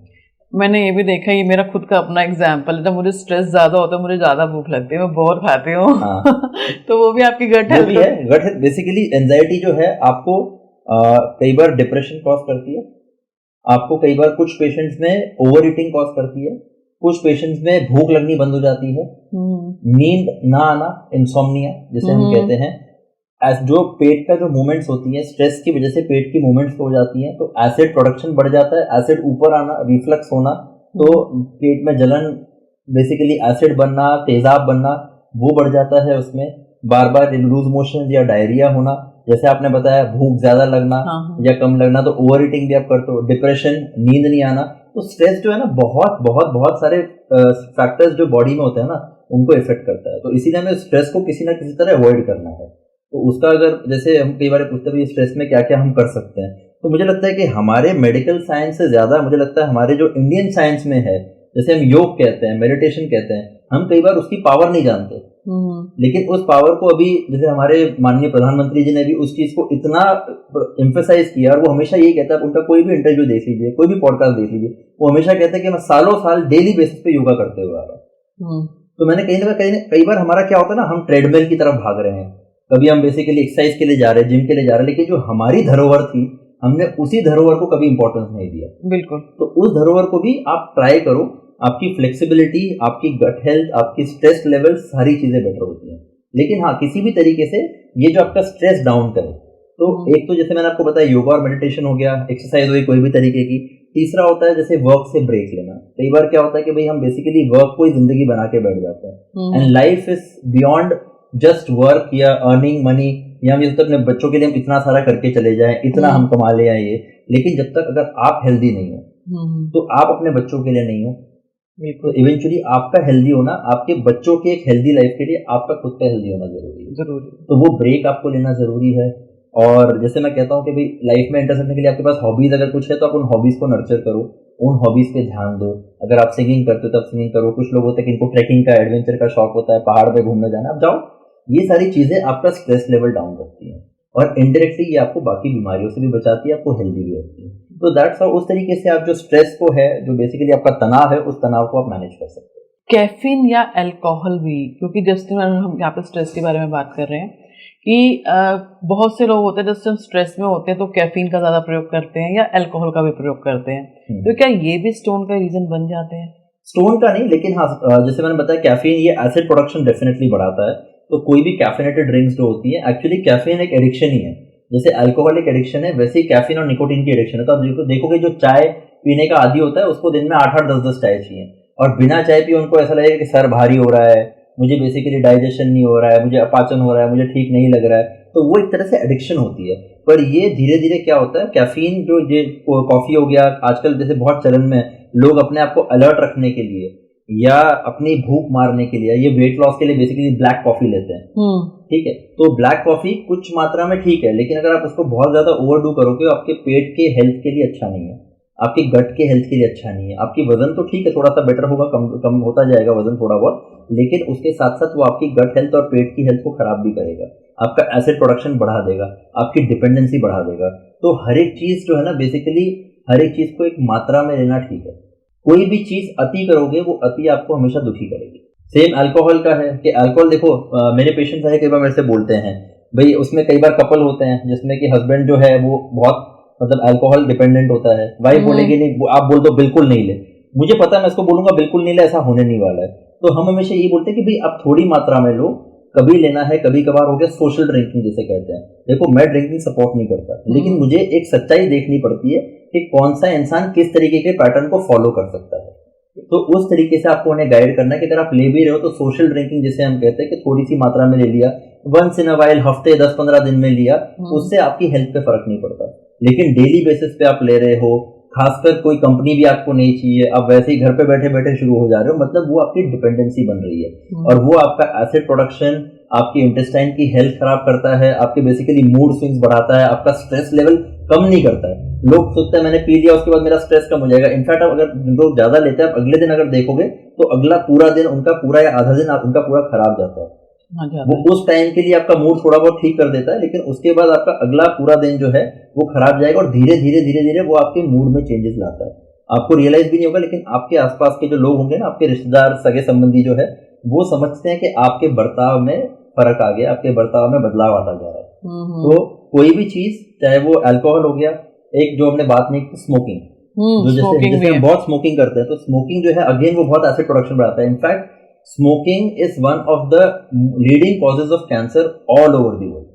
मैंने ये भी देखा, ये मेरा खुद का अपना एग्जाम्पल है, जब मुझे स्ट्रेस ज्यादा होता है, मुझे ज्यादा भूख लगती है, मैं बहुत खाती हूँ। तो वो भी आपकी गट हेल्थ है। गट हेल्थ बेसिकली, एंजाइटी जो है आपको कई बार डिप्रेशन कॉज करती है, आपको कई बार कुछ पेशेंट्स में ओवर ईटिंग कॉज करती है, कुछ पेशेंट्स में भूख लगनी बंद हो जाती है, नींद ना आना, इंसोम्निया जिसे हम कहते हैं। जो पेट का जो मूवमेंट्स होती है, स्ट्रेस की वजह से पेट की मूवमेंट्स हो जाती हैं, तो एसिड प्रोडक्शन बढ़ जाता है, एसिड ऊपर आना, रिफ्लक्स होना, तो पेट में जलन, बेसिकली एसिड बनना, तेजाब बनना, वो बढ़ जाता है। उसमें बार बार लूज मोशन या डायरिया होना, जैसे आपने बताया भूख ज्यादा लगना या कम लगना, तो ओवर ईटिंग भी आप करते हो, डिप्रेशन, नींद नहीं आना। तो स्ट्रेस जो है ना बहुत बहुत बहुत सारे फैक्टर्स जो बॉडी में होते हैं ना, उनको इफेक्ट करता है। तो इसीलिए हमें स्ट्रेस को किसी ना किसी तरह अवॉइड करना है। तो उसका अगर, जैसे हम कई बार पूछते हैं स्ट्रेस में क्या क्या हम कर सकते हैं, तो मुझे लगता है कि हमारे मेडिकल साइंस से ज्यादा मुझे लगता है हमारे जो इंडियन साइंस में है, जैसे हम योग कहते हैं, मेडिटेशन कहते हैं, हम कई बार उसकी पावर नहीं जानते। लेकिन उस पावर को अभी, जैसे हमारे माननीय प्रधानमंत्री जी ने भी उस चीज को इतना एम्फेसाइज किया, और वो हमेशा यही कहता है, उनका कोई भी इंटरव्यू देख लीजिए, कोई भी पॉडकास्ट देख लीजिए, वो हमेशा कहते हैं कि मैं सालों साल डेली बेसिस पे योगा करते हुए आ रहा हूँ। तो मैंने कई बार हमारा क्या होता है ना, हम ट्रेडमिल की तरफ भाग रहे हैं, कभी हम बेसिकली एक्सरसाइज के लिए जा रहे हैं, जिम के लिए जा रहे हैं, लेकिन जो हमारी धरोहर थी, हमने उसी धरोहर को कभी इंपॉर्टेंस नहीं दिया। बिल्कुल। तो उस धरोहर को भी आप ट्राई करो, आपकी फ्लेक्सिबिलिटी, आपकी गट हेल्थ, आपकी स्ट्रेस लेवल, सारी चीजें बेटर होती हैं। लेकिन हाँ, किसी भी तरीके से ये जो आपका स्ट्रेस डाउन करे, तो एक तो जैसे मैंने आपको बताया योगा और मेडिटेशन हो गया, एक्सरसाइज हुई कोई भी तरीके की। तीसरा होता है जैसे वर्क से ब्रेक लेना। कई बार क्या होता है कि भाई हम बेसिकली वर्क को ही जिंदगी बना के बैठ जाते हैं, and life is beyond just work या अर्निंग मनी, या हम अपने बच्चों के लिए हम इतना सारा करके चले जाएं, इतना हम कमा ले आए, लेकिन जब तक अगर आप हेल्दी नहीं हो, तो आप अपने बच्चों के लिए नहीं हो, तो इवेंचुअली आपका हेल्दी होना, आपके बच्चों के एक हेल्दी लाइफ के लिए आपका खुद का हेल्दी होना जरूरी है। तो वो ब्रेक आपको लेना जरूरी है। और जैसे मैं कहता हूँ कि भाई लाइफ में एंटर करने के लिए आपके पास हॉबीज अगर कुछ है तो आप उन हॉबीज को नर्चर करो, उन हॉबीज पे ध्यान दो। अगर आप सिंगिंग करते हो तब सिंगिंग करो। कुछ लोग होते हैं कि इनको ट्रैकिंग का, एडवेंचर का शौक होता है, पहाड़ पे घूमने जाना, आप जाओ। ये सारी चीजें आपका स्ट्रेस लेवल डाउन रखती हैं और इनडायरेक्टली ये आपको बाकी बीमारियों से भी बचाती है, आपको हेल्दी भी रखती है। तो दैट्स हाउ, उस तरीके से आप जो स्ट्रेस को है, जो बेसिकली आपका तनाव है, उस तनाव को आप मैनेज कर सकते हो। कैफीन या अल्कोहल भी, क्योंकि जैसे हम यहाँ पे स्ट्रेस के बारे में बात कर रहे हैं कि बहुत से लोग होते हैं जैसे हम स्ट्रेस में होते हैं तो कैफीन का ज़्यादा प्रयोग करते हैं या अल्कोहल का भी प्रयोग करते हैं, तो क्या ये भी स्टोन का रीजन बन जाते हैं? स्टोन का नहीं, लेकिन हाँ, जैसे मैंने बताया कैफीन ये एसिड प्रोडक्शन डेफिनेटली बढ़ाता है। तो कोई भी कैफिनेटेड ड्रिंक्स जो होती है, एक्चुअली कैफीन एक एडिक्शन ही है। जैसे अल्कोहल एक एडिक्शन है, वैसे ही कैफीन और निकोटीन की एडिक्शन है। तो आप देखोगे जो चाय पीने का आदी होता है उसको दिन में 8-8, 10-10 चाय चाहिए, और बिना चाय पिए उनको ऐसा लगेगा कि सर भारी हो रहा है, मुझे बेसिकली डाइजेशन नहीं हो रहा है, मुझे अपाचन हो रहा है, मुझे ठीक नहीं लग रहा है। तो वो एक तरह से एडिक्शन होती है। पर ये धीरे धीरे क्या होता है, कैफीन जो ये कॉफी हो गया, आजकल जैसे बहुत चलन में लोग अपने आप को अलर्ट रखने के लिए या अपनी भूख मारने के लिए, ये वेट लॉस के लिए बेसिकली ब्लैक कॉफी लेते हैं। ठीक है, तो ब्लैक कॉफी कुछ मात्रा में ठीक है, लेकिन अगर आप उसको बहुत ज्यादा ओवरडू करोगे तो आपके पेट के हेल्थ के लिए अच्छा नहीं है, आपके गट के हेल्थ के लिए अच्छा नहीं है। आपकी वजन तो ठीक है, थोड़ा सा बेटर होगा, कम होता जाएगा वजन थोड़ा बहुत, लेकिन उसके साथ साथ वो आपकी गट हेल्थ और पेट की हेल्थ को खराब भी करेगा, आपका एसिड प्रोडक्शन बढ़ा देगा, आपकी डिपेंडेंसी बढ़ा देगा। तो हर एक चीज जो है ना, बेसिकली हर एक चीज को एक मात्रा में लेना ठीक है। कोई भी चीज अति करोगे वो अति आपको हमेशा दुखी करेगी। सेम अल्कोहल का है कि अल्कोहल देखो, मेरे पेशेंट्स आए कई बार मेरे से बोलते हैं भाई, उसमें कई बार कपल होते हैं जिसमें कि हस्बैंड जो है वो बहुत मतलब अल्कोहल डिपेंडेंट होता है, वाइफ बोलेगी नहीं, आप बोल दो बिल्कुल नहीं ले, मुझे पता है मैं इसको बोलूंगा बिल्कुल नहीं ले, ऐसा होने नहीं वाला है। तो हम हमेशा ये बोलते हैं कि भाई आप थोड़ी मात्रा में लो, कभी लेना है, कभी कभार हो गया, सोशल ड्रिंकिंग जिसे कहते हैं। देखो मैं ड्रिंकिंग सपोर्ट नहीं करता, लेकिन मुझे एक सच्चाई देखनी पड़ती है कि कौन सा इंसान किस तरीके के पैटर्न को फॉलो कर सकता है। तो उस तरीके से आपको उन्हें गाइड करना है कि अगर आप ले भी रहे हो तो सोशल ड्रिंकिंग जिसे हम कहते हैं कि थोड़ी सी मात्रा में ले लिया, वंस इन अ वाइल, हफ्ते 10-15 दिन में लिया, उससे आपकी हेल्थ पे फर्क नहीं पड़ता। लेकिन डेली बेसिस पे आप ले रहे हो, खासकर कोई कंपनी भी आपको नहीं चाहिए, आप वैसे ही घर पे बैठे बैठे शुरू हो जा रहे हो, मतलब वो आपकी डिपेंडेंसी बन रही है और वो आपका एसिड प्रोडक्शन, आपकी इंटेस्टाइन की हेल्थ खराब करता है, आपके बेसिकली मूड स्विंग्स बढ़ाता है, आपका स्ट्रेस लेवल कम नहीं करता है। लोग सोचते हैं मैंने पी लिया उसके बाद मेरा स्ट्रेस कम हो जाएगा। इनफैक्ट अगर लोग ज्यादा लेते हैं, अगले दिन अगर देखोगे तो अगला पूरा दिन उनका पूरा या आधा दिन उनका पूरा खराब जाता है। वो उस टाइम के लिए आपका मूड थोड़ा बहुत ठीक कर देता है, लेकिन उसके बाद आपका अगला पूरा दिन जो है वो खराब जाएगा और धीरे धीरे वो आपके मूड में चेंजेस लाता है। आपको रियलाइज भी नहीं होगा, लेकिन आपके आसपास के जो लोग होंगे ना, आपके रिश्तेदार, सगे संबंधी जो है, वो समझते हैं कि आपके बर्ताव में फर्क आ गया, आपके बर्ताव में बदलाव आता जा रहा है। तो कोई भी चीज, चाहे वो अल्कोहल हो गया, एक जो हमने बात नहीं की स्मोकिंग, जो जैसे हम बहुत स्मोकिंग करते हैं, तो स्मोकिंग जो है अगेन वो बहुत एसिड प्रोडक्शन बढ़ाता है। In fact smoking is one of the leading causes of cancer all over the world.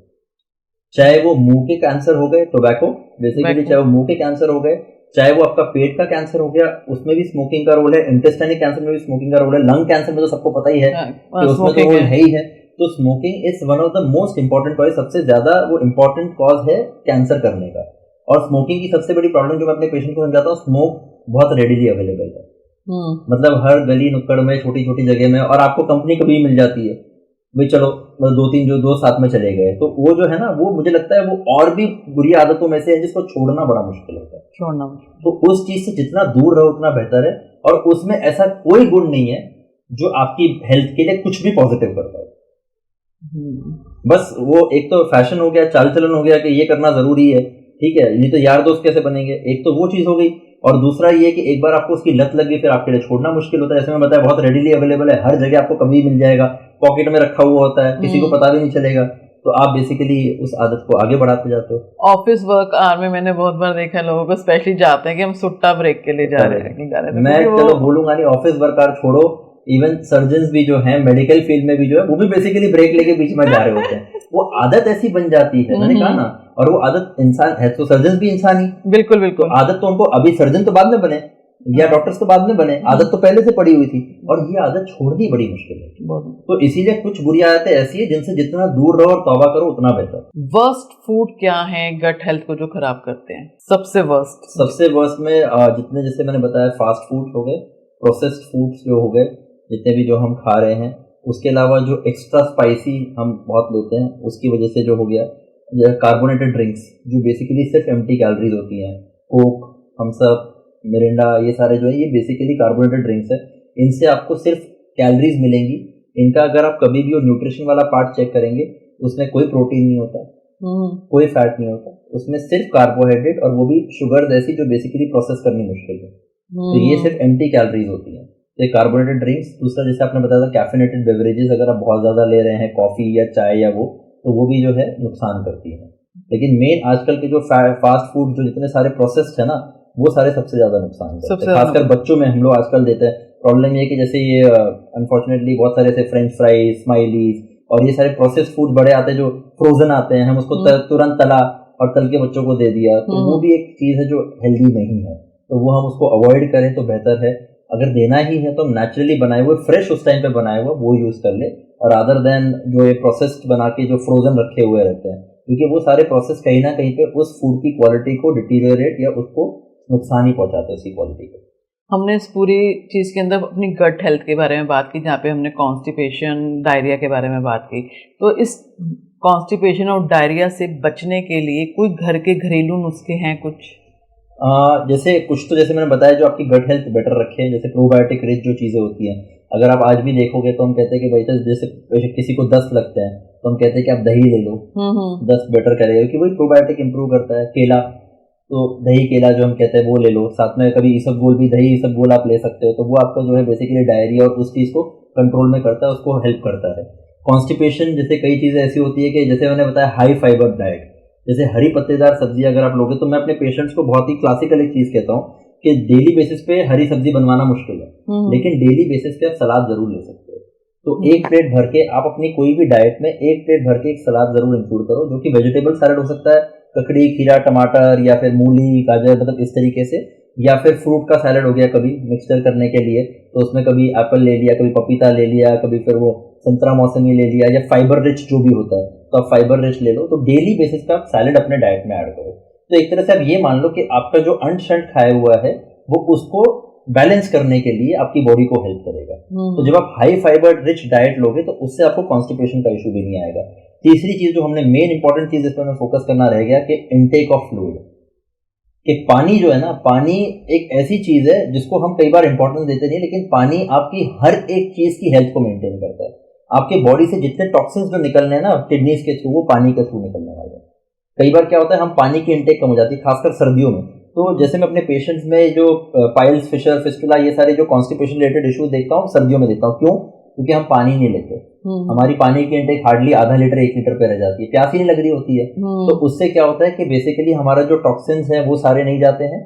चाहे वो मुंह के कैंसर हो गए, टोबैको बेसिकली, चाहे वो मुंह के कैंसर हो गए, चाहे वो आपका पेट का कैंसर हो गया, उसमें भी स्मोकिंग का रोल है, इंटेस्टाइनल कैंसर में भी स्मोकिंग का रोल है, लंग कैंसर में तो सबको पता ही है कि उसमें तो रोल है ही है। तो smoking is one of the most important cause, सबसे ज्यादा वो इंपॉर्टेंट कॉज है कैंसर करने का। और स्मोकिंग की सबसे बड़ी प्रॉब्लम जो मैं अपने पेशेंट को समझाता हूँ, स्मोक बहुत रेडिली अवेलेबल है, मतलब हर गली नुक्कड़ में, छोटी छोटी जगह में, और आपको कंपनी कभी मिल जाती है भाई चलो 2-3 जो दोस्त साथ में चले गए, तो वो जो है ना, वो मुझे लगता है वो और भी बुरी आदतों में से है जिसको छोड़ना बड़ा मुश्किल होता है। तो उस चीज से जितना दूर रहो उतना बेहतर है, और उसमें ऐसा कोई गुण नहीं है जो आपकी हेल्थ के लिए कुछ भी पॉजिटिव करता है। बस वो एक तो फैशन हो गया, चाल चलन हो गया कि ये करना जरूरी है, ठीक है, ये तो यार दोस्त कैसे बनेंगे, एक तो वो चीज हो गई, और दूसरा ये कि एक बार आपको उसकी लत लग गई फिर आपके लिए छोड़ना मुश्किल होता है। जैसे मैं बताया, बहुत रेडिली अवेलेबल है, हर जगह आपको कभी मिल जाएगा, पॉकेट में रखा हुआ होता है, किसी को पता भी नहीं चलेगा, तो आप बेसिकली उस आदत को आगे बढ़ाते जाते हो। ऑफिस वर्क आवर में मैंने बहुत बार देखा है लोगों को स्पेशली जाते हैं कि हम सुट्टा ब्रेक के लिए जा रहे हैं। मैं चलो बोलूंगा नहीं, ऑफिस वर्क आवर छोड़ो, इवन सर्जन्स भी जो है, मेडिकल फील्ड में भी जो है, वो भी बेसिकली ब्रेक लेके बीच में जा रहे होते हैं। वो आदत ऐसी बन जाती है, मैंने कहा ना, और वो आदत इंसान है, तो सर्जन भी इंसान ही, बिल्कुल बिल्कुल, तो आदत तो उनको, अभी सर्जन तो बाद में बने या डॉक्टर्स तो बाद में बने, आदत तो पहले से पड़ी हुई थी, और ये आदत छोड़नी बड़ी मुश्किल है। तो इसीलिए कुछ बुरी आदतें ऐसी है जिनसे जितना दूर रहो और तौबा करो उतना बेहतर। वर्स्ट फूड क्या है गट हेल्थ को जो खराब करते हैं? सबसे वर्स्ट में जितने, जैसे मैंने बताया, फास्ट फूड हो गए, प्रोसेस्ड फूड्स जो हो गए, जितने भी जो हम खा रहे हैं, उसके अलावा जो एक्स्ट्रा स्पाइसी हम बहुत लेते हैं उसकी वजह से जो हो गया, कार्बोनेटेड ड्रिंक्स जो बेसिकली सिर्फ एम्प्टी कैलोरीज होती हैं, कोक, थम्स अप, मिरिंडा, ये सारे जो है ये बेसिकली कार्बोनेटेड ड्रिंक्स है। इनसे आपको सिर्फ कैलोरीज मिलेंगी। इनका अगर आप कभी भी वो न्यूट्रिशन वाला पार्ट चेक करेंगे, उसमें कोई प्रोटीन नहीं होता, कोई फैट नहीं होता, उसमें सिर्फ कार्बोहाइड्रेट, और वो भी शुगर जैसी जो बेसिकली प्रोसेस करनी मुश्किल है। तो ये सिर्फ एम्प्टी कैलोरीज होती हैं। तो कार्बोनेटेड ड्रिंक्स। दूसरा, जैसे आपने बताया था कैफिनेटेड बेवरेजेस, अगर आप बहुत ज़्यादा ले रहे हैं कॉफ़ी या चाय या वो, तो वो भी जो है नुकसान करती है। लेकिन मेन आजकल के जो फास्ट फूड जो जितने सारे प्रोसेस्ड है ना, वो सारे सबसे ज़्यादा नुकसान करते हैं। खासकर बच्चों में हम लोग आजकल देते हैं। प्रॉब्लम ये है कि जैसे ये अनफॉर्चुनेटली बहुत सारे ऐसे फ्रेंच फ्राइज, स्माइलीज और ये सारे प्रोसेस्ड फूड बड़े आते हैं जो फ्रोजन आते हैं, हम उसको तुरंत तला और तल के बच्चों को दे दिया, तो वो भी एक चीज़ है जो हेल्दी नहीं है। तो वो हम उसको अवॉइड करें तो बेहतर है। अगर देना ही है तो नेचुरली बनाए हुए, फ्रेश उस टाइम पे बनाए हुए वो यूज़ कर ले, और अदर देन जो ये प्रोसेस्ड बना के जो फ्रोजन रखे हुए रहते हैं, क्योंकि वो सारे प्रोसेस कहीं ना कहीं पे उस फूड की क्वालिटी को डिटीरियरेट या उसको नुकसान ही पहुंचाते हैं, उसकी क्वालिटी को। हमने इस पूरी चीज़ के अंदर अपनी गट हेल्थ के बारे में बात की, जहाँ पे हमने कॉन्स्टिपेशन, डायरिया के बारे में बात की। तो इस कॉन्स्टिपेशन और डायरिया से बचने के लिए कोई घर के घरेलू नुस्खे हैं कुछ? जैसे कुछ तो जैसे मैंने बताया जो आपकी गट हेल्थ बेटर रखे, जैसे प्रोबायोटिक रिच जो चीज़ें होती हैं, अगर आप आज भी देखोगे तो हम कहते हैं कि भाई जैसे किसी को दस्त लगते हैं तो हम कहते हैं कि आप दही ले लो, दस्त बेटर करेगा, क्योंकि वही प्रोबायोटिक इंप्रूव करता है। केला, तो दही केला जो हम कहते हैं वो ले लो, साथ में कभी इसबगोल भी, दही इसबगोल आप ले सकते हो, तो वो आपका जो है बेसिकली डायरिया और उस चीज़ को कंट्रोल में करता है, उसको हेल्प करता है। कॉन्स्टिपेशन, जैसे कई चीज़ें ऐसी होती है कि जैसे मैंने बताया हाई फाइबर डाइट, जैसे हरी पत्तेदार सब्जी अगर आप लोगे, तो मैं अपने पेशेंट्स को बहुत ही क्लासिकल एक चीज़ कहता हूँ कि डेली बेसिस पे हरी सब्जी बनवाना मुश्किल है, लेकिन डेली बेसिस पे आप सलाद जरूर ले सकते हो। तो एक प्लेट भर के आप अपनी कोई भी डाइट में एक प्लेट भर के एक सलाद जरूर इंक्लूड करो, जो कि वेजिटेबल सलाद हो सकता है, ककड़ी, खीरा, टमाटर या फिर मूली, गाजर, मतलब इस तरीके से, या फिर फ्रूट का सैलड हो गया कभी मिक्सचर करने के लिए, तो उसमें कभी एप्पल ले लिया, कभी पपीता ले लिया, कभी फिर वो संतरा मौसमी ले लिया, या फाइबर रिच जो भी होता है तो आप फाइबर रिच ले लो। तो डेली बेसिस पे आप सैलड अपने डाइट में ऐड करो। तो एक तरह से आप ये मान लो कि आपका जो अंट शंट खाया हुआ है वो उसको बैलेंस करने के लिए आपकी बॉडी को हेल्प करेगा। तो जब आप हाई फाइबर रिच डाइट लोगे तो उससे आपको कॉन्स्टिपेशन का इशू भी नहीं आएगा। तीसरी चीज जो हमने मेन इंपॉर्टेंट चीज इस पर हमें फोकस करना रह गया कि इनटेक ऑफ फ्लूइड, कि पानी जो है ना, पानी एक ऐसी चीज है जिसको हम कई बार इंपॉर्टेंस देते नहीं, लेकिन पानी आपकी हर एक चीज की हेल्थ को मेंटेन करता है। आपके बॉडी से जितने टॉक्सिन्स जो निकलने हैं ना किडनीज के थ्रू, वो पानी के थ्रू निकलने वाले हैं। कई बार क्या होता है, हम पानी की इंटेक कम हो जाती है, खासकर सर्दियों में। तो जैसे मैं अपने पेशेंट्स में जो पाइल्स, फिशर, फिस्टुला, ये सारे जो कॉन्स्टिपेशन रिलेटेड इशू देखता हूँ सर्दियों में देखता हूँ। क्यों? क्योंकि हम पानी नहीं लेते, हमारी पानी की इंटेक हार्डली आधा लीटर 1 लीटर पे रह जाती है, प्यास ही नहीं लग रही होती है। तो उससे क्या होता है कि बेसिकली हमारा जो टॉक्सिन्स है वो सारे नहीं जाते हैं।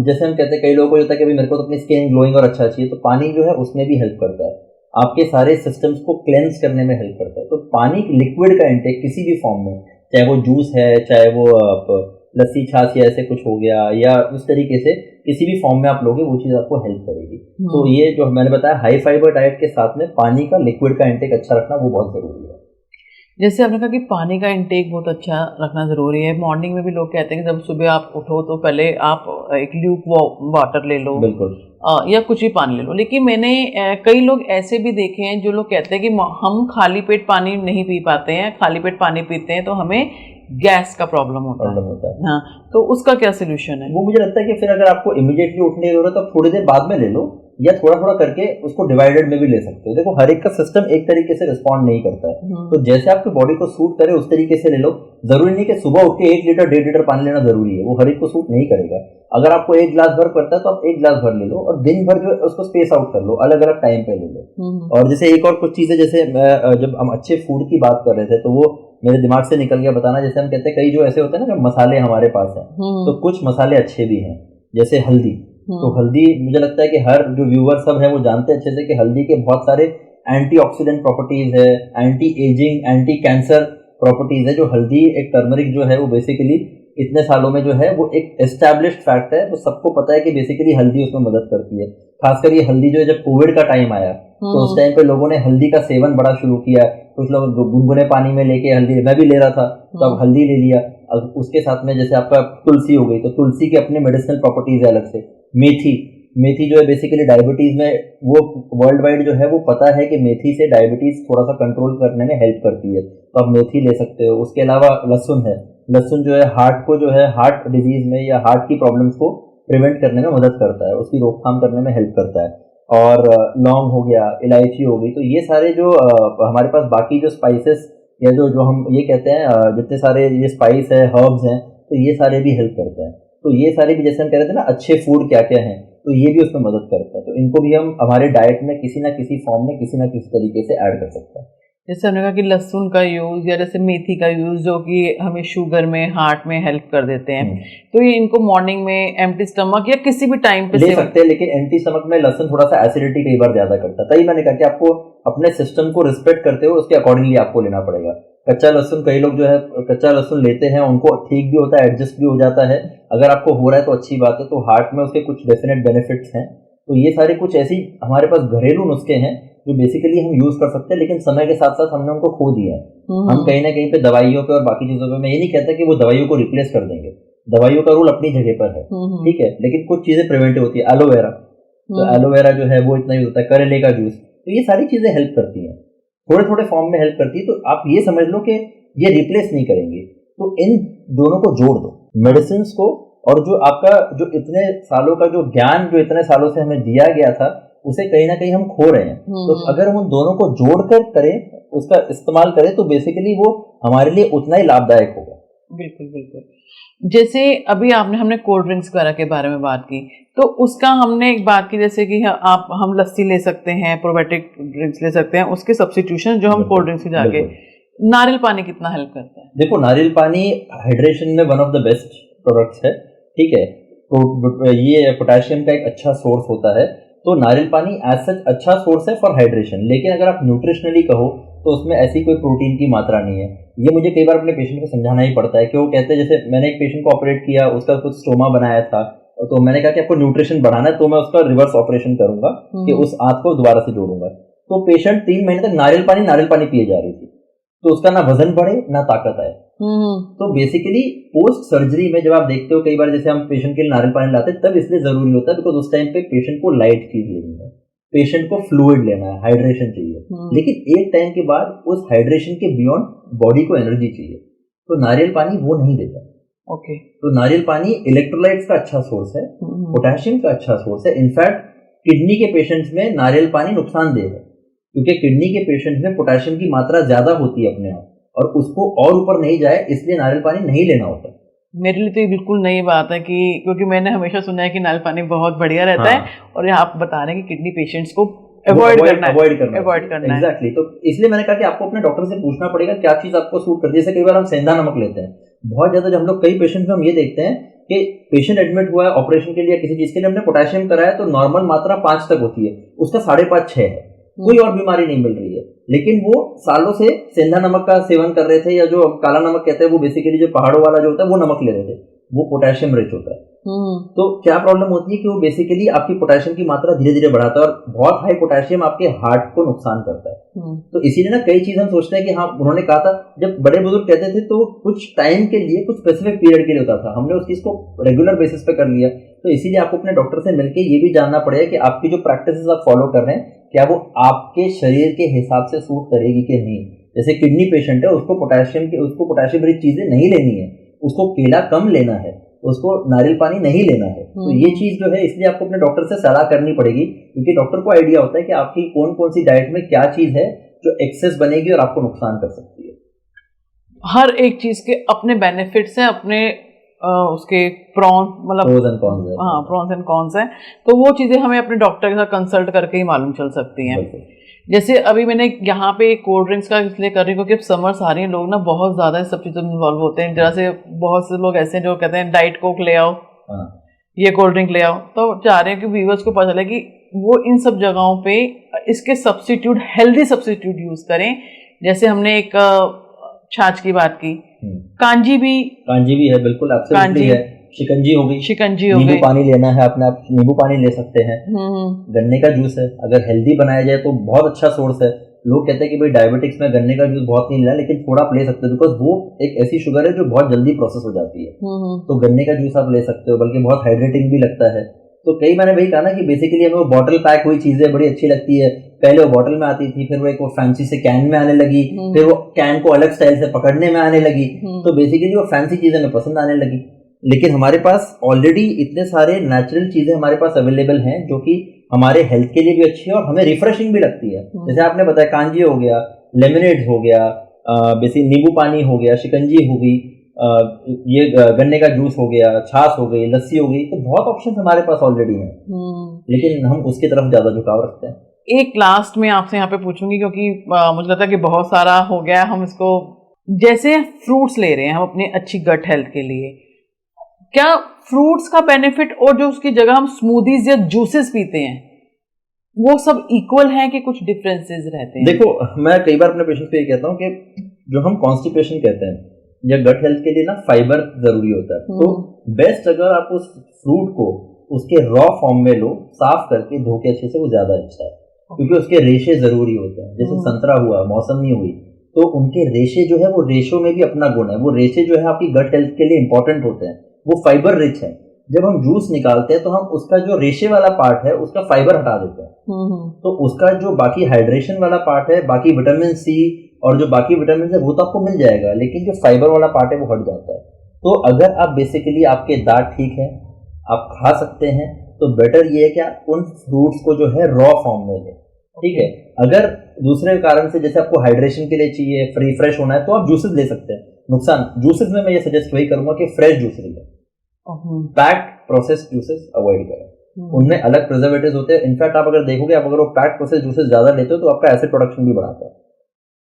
जैसे हम कहते हैं, कई लोगों को होता है कि भाई मेरे को तो अपनी स्किन ग्लोइंग और अच्छा चाहिए, तो पानी जो है उसमें भी हेल्प करता है, आपके सारे सिस्टम्स को क्लेंस करने में हेल्प करता है। तो पानी लिक्विड का इंटेक किसी भी फॉर्म में, चाहे वो जूस है, चाहे वो लस्सी, छाछ या ऐसे कुछ हो गया, या उस तरीके से किसी भी फॉर्म में आप लोगे, वो चीज़ आपको हेल्प करेगी। तो ये जो मैंने बताया हाई फाइबर डाइट के साथ में पानी का लिक्विड का इंटेक अच्छा रखना वो बहुत ज़रूरी है। जैसे आपने कहा कि पानी का इंटेक बहुत अच्छा रखना ज़रूरी है। मॉर्निंग में भी लोग कहते हैं कि जब सुबह आप उठो तो पहले आप एक ल्यूक वाटर ले लो, बिल्कुल, या कुछ भी पानी ले लो। लेकिन मैंने कई लोग ऐसे भी देखे हैं जो लोग कहते हैं कि हम खाली पेट पानी नहीं पी पाते हैं, खाली पेट पानी पीते हैं तो हमें गैस का प्रॉब्लम होता है। हाँ, तो उसका क्या सोल्यूशन है? वो मुझे लगता है कि फिर अगर आपको इमीडिएटली उठने की जरूरत है तो थोड़ी देर बाद में ले लो, या थोड़ा थोड़ा करके उसको डिवाइडेड में भी ले सकते हो। देखो, हर एक का सिस्टम एक तरीके से रिस्पॉन्ड नहीं करता है, तो जैसे आपकी बॉडी को सूट करे उस तरीके से ले लो। जरूरी नहीं कि सुबह उठ के 1 लीटर 1.5 लीटर पानी लेना जरूरी है, वो हर एक को सूट नहीं करेगा। अगर आपको 1 गिलास भर पड़ता है तो आप 1 गिलास भर ले लो, और दिन भर जो है उसको स्पेस आउट कर लो, अलग अलग टाइम पे ले लो। और जैसे एक और कुछ चीजें, जैसे जब हम अच्छे फूड की बात कर रहे थे तो वो मेरे दिमाग से निकल गया बताना। जैसे हम कहते हैं कई जो ऐसे होते हैं ना, जो मसाले हमारे पास हैं, तो कुछ मसाले अच्छे भी हैं, जैसे हल्दी। तो हल्दी, मुझे लगता है कि हर जो व्यूअर सब है वो जानते हैं अच्छे से कि हल्दी के बहुत सारे एंटीऑक्सीडेंट प्रॉपर्टीज है, anti ageing, anti cancer properties है। जो हल्दी, एक टर्मरिक जो है वो बेसिकली इतने सालों में जो है वो एक एस्टैब्लिश्ड फैक्ट है, वो सबको पता है कि बेसिकली हल्दी उसमें मदद करती है। खासकर ये हल्दी जो है, जब कोविड का टाइम आया तो उस टाइम पे लोगों ने हल्दी का सेवन बड़ा शुरू किया। कुछ लोग गुनगुने पानी में लेके हल्दी, मैं भी ले रहा था तो अब हल्दी ले लिया। अब उसके साथ में जैसे आपका तुलसी हो गई, तो तुलसी के अपने मेडिसिनल प्रॉपर्टीज है अलग से। मेथी, मेथी जो है बेसिकली डायबिटीज में, वो वर्ल्ड वाइड जो है वो पता है कि मेथी से डायबिटीज थोड़ा सा कंट्रोल करने में हेल्प करती है, तो आप मेथी ले सकते हो। उसके अलावा लहसुन है, लहसुन जो है हार्ट को जो है हार्ट डिजीज में या हार्ट की प्रॉब्लम्स को प्रिवेंट करने में मदद करता है, उसकी रोकथाम करने में हेल्प करता है। और लौंग हो गया, इलायची हो गई, तो ये सारे जो हमारे पास बाकी जो स्पाइसेस या जो जो हम ये कहते हैं जितने सारे ये स्पाइस है, हर्ब्स हैं, तो ये सारे भी हेल्प करते हैं। तो ये सारे भी जैसे हम कह रहे थे ना अच्छे फूड क्या क्या हैं, तो ये भी उसमें मदद करता है। तो इनको भी हम हमारे डाइट में किसी ना किसी फॉर्म में किसी ना किसी तरीके से ऐड कर सकते हैं। जैसे हमने कहा कि लहसुन का यूज या जैसे मेथी का यूज जो कि हमें शुगर में, हार्ट में हेल्प कर देते हैं, तो ये इनको मॉर्निंग में एम्प्टी स्टमक या किसी भी टाइम पे ले सकते हैं, लेकिन एम्प्टी स्टमक में लहसुन थोड़ा सा एसिडिटी कई बार ज्यादा करता है। तभी मैंने कहा कि आपको अपने सिस्टम को रिस्पेक्ट करते हुए उसके अकॉर्डिंगली आपको लेना पड़ेगा। कच्चा लहसुन, कई लोग जो है कच्चा लहसुन लेते हैं, उनको ठीक भी होता है, एडजस्ट भी हो जाता है। अगर आपको हो रहा है तो अच्छी बात है, तो हार्ट में उसके कुछ डेफिनेट बेनिफिट्स हैं। तो ये सारे कुछ ऐसी हमारे पास घरेलू नुस्खे हैं जो बेसिकली हम यूज कर सकते हैं, लेकिन समय के साथ साथ हमने उनको खो दिया है। हम कहीं ना कहीं पे दवाइयों पे और बाकी चीजों पे, मैं ये नहीं कहता कि वो दवाइयों को रिप्लेस कर देंगे, दवाइयों का रोल अपनी जगह पर है, ठीक है, लेकिन कुछ चीजें प्रिवेंटिव होती है। एलोवेरा, तो एलोवेरा जो है वो इतना यूज होता है, करेले का जूस, तो ये सारी चीजें हेल्प करती हैं, थोड़े थोड़े फॉर्म में हेल्प करती है। तो आप ये समझ लो कि ये रिप्लेस नहीं करेंगे, तो इन दोनों को जोड़ दो, मेडिसिन को और जो आपका जो इतने सालों का जो ज्ञान जो इतने सालों से हमें दिया गया था, उसे कहीं ना कहीं हम खो रहे हैं। तो अगर हम उन दोनों को जोड़कर करें, उसका इस्तेमाल करें, तो बेसिकली वो हमारे लिए उतना ही लाभदायक होगा। बिल्कुल बिल्कुल। जैसे अभी हमने कोल्ड ड्रिंक्स वगैरह के बारे में बात की, तो उसका हमने एक बात की जैसे कि हम लस्सी ले सकते हैं, प्रोबायोटिक ड्रिंक्स ले सकते हैं, उसके सब्स्टिट्यूशन जो हम कोल्ड ड्रिंक्स से जाके, नारियल पानी कितना हेल्प करता है? देखो, नारियल पानी हाइड्रेशन में one of the best products है, ठीक है, तो ये पोटेशियम का एक अच्छा सोर्स होता है। तो नारियल पानी एज सच अच्छा सोर्स है फॉर हाइड्रेशन, लेकिन अगर आप न्यूट्रिशनली कहो तो उसमें ऐसी कोई प्रोटीन की मात्रा नहीं है। ये मुझे कई बार अपने पेशेंट को समझाना ही पड़ता है कि वो कहते हैं, जैसे मैंने एक पेशेंट को ऑपरेट किया, उसका कुछ स्टोमा बनाया था, तो मैंने कहा कि आपको न्यूट्रिशन बढ़ाना है, तो मैं उसका रिवर्स ऑपरेशन करूंगा कि उस आंत को दोबारा से जोड़ूंगा। तो पेशेंट 3 महीने तक नारियल पानी पिए जा रही थी, तो उसका ना वजन बढ़े ना ताकत आए। तो बेसिकली पोस्ट सर्जरी में जब आप देखते हो, कई बार जैसे हम पेशेंट के लिए नारियल पानी लाते हैं, तब इसलिए जरूरी होता है बिकॉज उस टाइम पे पेशेंट को लाइट चीज लेनी है, पेशेंट को फ्लूइड लेना है, हाइड्रेशन चाहिए। लेकिन एक टाइम के बाद उस हाइड्रेशन के बियॉन्ड बॉडी को एनर्जी चाहिए, तो नारियल पानी वो नहीं देता। ओके। तो नारियल पानी इलेक्ट्रोलाइट्स का अच्छा सोर्स है, पोटेशियम का अच्छा सोर्स है। इनफैक्ट किडनी के पेशेंट्स में नारियल पानी नुकसानदेह है, क्योंकि किडनी के पेशेंट में पोटेशियम की मात्रा ज्यादा होती है अपने आप, और उसको और ऊपर नहीं जाए इसलिए नारियल पानी नहीं लेना होता। मेरे लिए तो ये बिल्कुल नई बात है कि क्योंकि मैंने हमेशा सुना है कि नारियल पानी बहुत बढ़िया रहता है, और आप बता रहे हैं कि किडनी पेशेंट्स को अवॉइड करना है। एग्जैक्टली। तो इसलिए मैंने कहा कि आपको अपने डॉक्टर से पूछना पड़ेगा क्या चीज आपको सूट करती है। जैसे कई बार हम सेंधा नमक लेते हैं बहुत ज्यादा, जब हम लोग कई पेशेंट में हम ये देखते हैं कि पेशेंट एडमिट हुआ है ऑपरेशन के लिए किसी चीज के लिए, हमने पोटेशियम कराया तो नॉर्मल मात्रा 5 तक होती है, उसका 5.5-6 है, कोई और बीमारी नहीं मिल रही है, लेकिन वो सालों से सेंधा नमक का सेवन कर रहे थे, या जो काला नमक कहते हैं वो बेसिकली जो पहाड़ों वाला जो होता है वो नमक ले रहे थे, वो पोटेशियम रिच होता है। तो क्या प्रॉब्लम होती है कि वो बेसिकली आपकी पोटेशियम की मात्रा धीरे धीरे बढ़ाता है, और बहुत हाई पोटेशियम आपके हार्ट को नुकसान करता है। तो इसीलिए ना कई चीज हम सोचते हैं कि हाँ, उन्होंने कहा था, जब बड़े बुजुर्ग कहते थे तो कुछ टाइम के लिए, कुछ स्पेसिफिक पीरियड के लिए होता था, हमने उस चीज को रेगुलर बेसिस पे कर लिया। तो इसीलिए आपको अपने डॉक्टर से मिलकर ये भी जानना पड़ेगा कि आपकी जो प्रैक्टिसेस आप फॉलो कर रहे हैं, क्या वो आपके शरीर के हिसाब से सूट करेगी कि नहीं। जैसे किडनी पेशेंट है, उसको पोटेशियम रिच चीजें नहीं लेनी है, उसको केला कम लेना है, उसको नारियल पानी नहीं लेना है। तो ये चीज जो है, इसलिए आपको अपने डॉक्टर से सलाह करनी पड़ेगी, क्योंकि डॉक्टर को आइडिया होता है कि आपकी कौन कौन सी डाइट में क्या चीज है जो एक्सेस बनेगी और आपको नुकसान कर सकती है। हर एक चीज के अपने बेनिफिट्स हैं, अपने उसके प्रोज एंड कॉन्स है। हाँ, प्रोज एंड कॉन्स हैं, तो वो चीजें हमें अपने डॉक्टर के साथ कंसल्ट करके ही मालूम चल सकती हैं। जैसे अभी मैंने यहाँ पे कोल्ड ड्रिंक्स का इसलिए कर रही हूँ क्योंकि अब समर्स आ रही हैं, लोग ना बहुत ज्यादा इस सब चीजों में इन्वॉल्व होते हैं। जरा से बहुत से लोग ऐसे हैं जो कहते हैं डाइट कोक ले आओ, ये कोल्ड ड्रिंक ले आओ, तो चाह रहे हैं कि व्यूअर्स को पता चले कि वो इन सब जगहों पे इसके सब्स्टिट्यूट, हेल्दी सब्स्टिट्यूट यूज करें। जैसे हमने एक छाछ की बात की, कांजी भी है, बिल्कुल एब्सोल्युटली है, शिकंजी हो गई, नींबू पानी लेना है अपने आप, नींबू पानी ले सकते हैं। गन्ने का जूस है, अगर हेल्दी बनाया जाए तो बहुत अच्छा सोर्स है। लोग कहते हैं कि भाई डायबिटिक्स में गन्ने का जूस बहुत नहीं लेना, लेकिन थोड़ा आप ले सकते हो, बिकॉज वो एक ऐसी शुगर है जो बहुत जल्दी प्रोसेस हो जाती है। तो गन्ने का जूस आप ले सकते हो, बल्कि बहुत हाइड्रेटिंग भी लगता है। तो कई मैंने वही कहा ना कि बेसिकली हमें वो बॉटल पैक हुई चीजें बड़ी अच्छी लगती है। पहले वो बॉटल में आती थी, फिर वो एक वो फैंसी से कैन में आने लगी, फिर वो कैन को अलग स्टाइल से पकड़ने में आने लगी, तो बेसिकली वो फैंसी चीजें हमें पसंद आने लगी। लेकिन हमारे पास ऑलरेडी इतने सारे नेचुरल चीजें हमारे पास अवेलेबल हैं जो कि हमारे हेल्थ के लिए भी अच्छी है और हमें रिफ्रेशिंग भी लगती है। जैसे आपने बताया कांजी हो गया, लेमनेड हो गया, बेसिक नींबू पानी हो गया, शिकंजी हो गई, ये गन्ने का जूस हो गया, छाछ हो गई, लस्सी हो गई, तो बहुत ऑप्शन हमारे पास ऑलरेडी हैं, लेकिन हम उसकी तरफ ज्यादा झुकाव रखते हैं। एक लास्ट में आपसे यहाँ पे पूछूंगी क्योंकि मुझे लगता है कि बहुत सारा हो गया, हम इसको जैसे फ्रूट्स ले रहे हैं हम अपनी अच्छी गट हेल्थ के लिए, क्या फ्रूट्स का बेनिफिट और जो उसकी जगह हम स्मूदीज या जूसेस पीते हैं वो सब इक्वल है कि कुछ डिफरेंसेस रहते हैं? देखो, मैं कई बार अपने पेशेंट्स को ये कहता हूँ कि जो हम कॉन्स्टिपेशन कहते हैं या गट हेल्थ के लिए ना फाइबर जरूरी होता है, तो बेस्ट अगर आप उस फ्रूट को उसके रॉ फॉर्म में लो, साफ करके धो के अच्छे से, वो ज्यादा अच्छा है, क्योंकि उसके रेशे जरूरी होते हैं। जैसे संतरा हुआ, मौसमी हुई, तो उनके रेशे जो है वो रेशों में भी अपना गुण है, वो रेशे जो है आपकी गट हेल्थ के लिए इंपॉर्टेंट होते हैं, वो फाइबर रिच है। जब हम जूस निकालते हैं तो हम उसका जो रेशे वाला पार्ट है उसका फाइबर हटा देते हैं, तो उसका जो बाकी हाइड्रेशन वाला पार्ट है, बाकी विटामिन सी और जो बाकी विटामिन है वो तो आपको मिल जाएगा, लेकिन जो फाइबर वाला पार्ट है वो हट जाता है। तो अगर आप बेसिकली आपके दांत ठीक है, आप खा सकते हैं, तो बेटर ये है कि आप उन फ्रूट्स को जो है रॉ फॉर्म में लें, ठीक है। अगर दूसरे कारण से जैसे आपको हाइड्रेशन के लिए चाहिए, रिफ्रेश होना है, तो आप जूसेस ले सकते हैं। नुकसान जूसेस में मैं ये सजेस्ट वही करूंगा कि फ्रेश जूसेस लें, पैक्ड प्रोसेस्ड जूसेस अवॉइड करें, उनमें अलग प्रिजर्वेटिव्स होते हैं। इनफैक्ट आप अगर देखोगे, आप अगर वो पैक्ड प्रोसेस्ड जूसेस ज्यादा लेते हो तो आपका एसिड प्रोडक्शन भी बढ़ाता है।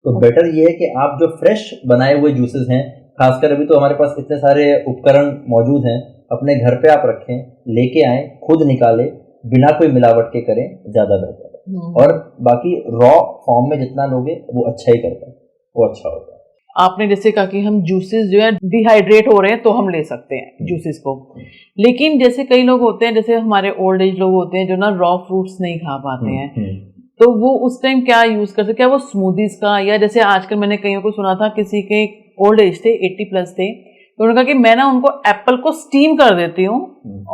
तो बेटर ये है कि आप जो फ्रेश बनाए हुए जूसेस हैं, खासकर अभी तो हमारे पास इतने सारे उपकरण मौजूद हैं, अपने घर पे आप रखें, लेके आए, खुद निकाले, बिना कोई मिलावट के करें, ज्यादा बेहतर है। और बाकी रॉ फॉर्म में जितना लोगे वो अच्छा ही करता है, वो अच्छा होता है। आपने जैसे कहा कि हम जूसेस जो है डिहाइड्रेट हो रहे हैं तो हम ले सकते हैं जूसेस को, लेकिन जैसे कई लोग होते हैं, जैसे हमारे ओल्ड एज लोग होते हैं जो ना रॉ फ्रूट्स नहीं खा पाते हैं, तो वो उस टाइम क्या यूज कर सकते? क्या वो स्मूदीज का, या जैसे आजकल मैंने कईयों को सुना था, किसी के ओल्ड एज थे, 80+ थे, तो उन्होंने कहा कि मैं ना उनको एप्पल को स्टीम कर देती हूँ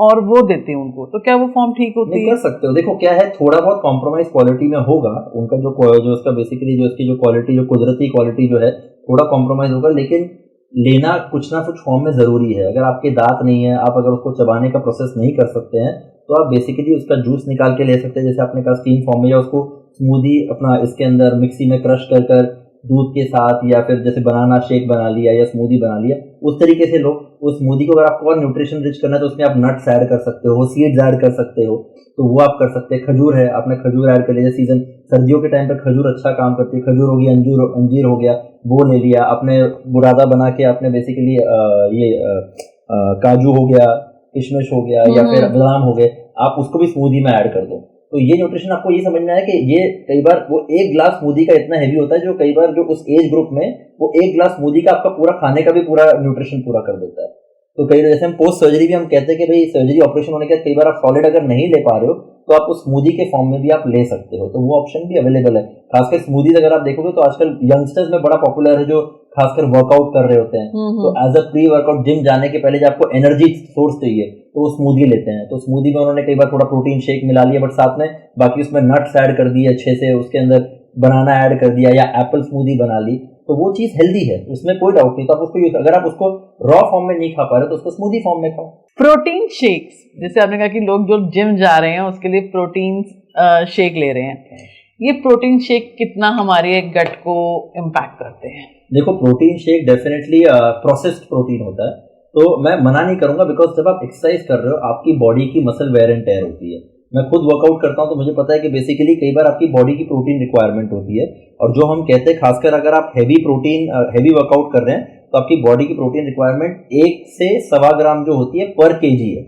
और वो देती हूँ उनको, तो क्या वो फॉर्म ठीक होती है? कर सकते हो। देखो क्या है, थोड़ा बहुत कॉम्प्रोमाइज क्वालिटी में होगा उनका, जो उसका बेसिकली जो इसकी जो क्वालिटी, जो कुदरती क्वालिटी जो है, थोड़ा कॉम्प्रोमाइज होगा, लेकिन लेना कुछ ना कुछ फॉर्म में जरूरी है। अगर आपके दांत नहीं है, आप अगर उसको चबाने का प्रोसेस नहीं कर सकते हैं, तो आप बेसिकली उसका जूस निकाल के ले सकते हैं, जैसे आपने कहा स्टीम फॉर्म में, या उसको स्मूदी अपना इसके अंदर मिक्सी में क्रश कर दूध के साथ, या फिर जैसे बनाना शेक बना लिया या स्मूदी बना लिया, उस तरीके से लो। उस स्मूदी को अगर आपको और न्यूट्रिशन रिच करना है तो उसमें आप नट्स ऐड कर सकते हो, सीड्स ऐड कर सकते हो, तो वो आप कर सकते हैं। खजूर है, आपने खजूर ऐड कर लिया, सीजन सर्दियों के टाइम पे खजूर अच्छा काम करती है, खजूर होगी, अंजीर हो गया, वो ले लिया आपने, बुरादा बना के आपने बेसिकली काजू हो गया, किशमिश हो गया, या फिर बादाम हो गए, आप उसको भी स्मूदी में ऐड कर दो। तो ये न्यूट्रिशन आपको ये समझना है कि ये कई बार वो एक ग्लास स्मूदी का इतना हैवी होता है, जो कई बार जो उस एज ग्रुप में वो एक ग्लास स्मूदी का आपका पूरा खाने का भी पूरा न्यूट्रिशन पूरा कर देता है। तो कई जैसे हम पोस्ट सर्जरी भी हम कहते हैं कि भाई सर्जरी ऑपरेशन होने के बाद कई बार आप सॉलिड अगर नहीं ले पा रहे हो, तो आप उस स्मूदी के फॉर्म में भी आप ले सकते हो, तो वो ऑप्शन भी अवेलेबल है। खासकर स्मूदीज अगर आप देखोगे तो आजकल यंगस्टर्स में बड़ा पॉपुलर है, जो खासकर वर्कआउट कर रहे होते हैं, तो as a pre workout gym जाने के पहले जब आपको एनर्जी सोर्स चाहिए तो वो स्मूदी लेते हैं। तो स्मूदी में उन्होंने कई बार थोड़ा प्रोटीन शेक मिला लिया, बट साथ में बाकी उसमें नट्स ऐड कर दिए अच्छे से, उसके अंदर बनाना ऐड कर दिया, या एप्पल स्मूदी बना ली, तो वो चीज हेल्दी है, उसमें कोई डाउट नहीं। तो आप उसको, अगर आप उसको रॉ फॉर्म में नहीं खा पा रहे तो उसको स्मूदी फॉर्म में खाओ। प्रोटीन शेक्स, जैसे आपने कहा कि लोग जो जिम जा रहे हैं उसके लिए प्रोटीन शेक ले रहे हैं, ये प्रोटीन शेक कितना हमारे गट को इम्पैक्ट करते हैं? देखो, protein shake definitely processed protein होता है, तो मैं मना नहीं करूंगा, बिकॉज जब आप एक्सरसाइज कर रहे हो आपकी बॉडी की मसल वेयर एंड टेयर होती है। मैं खुद वर्कआउट करता हूं तो मुझे पता है कि बेसिकली कई बार आपकी बॉडी की प्रोटीन रिक्वायरमेंट होती है, और जो हम कहते हैं खासकर अगर आप हैवी वर्कआउट कर रहे हैं तो आपकी बॉडी की प्रोटीन रिक्वायरमेंट 1 से 1.25 ग्राम जो होती है पर केजी है।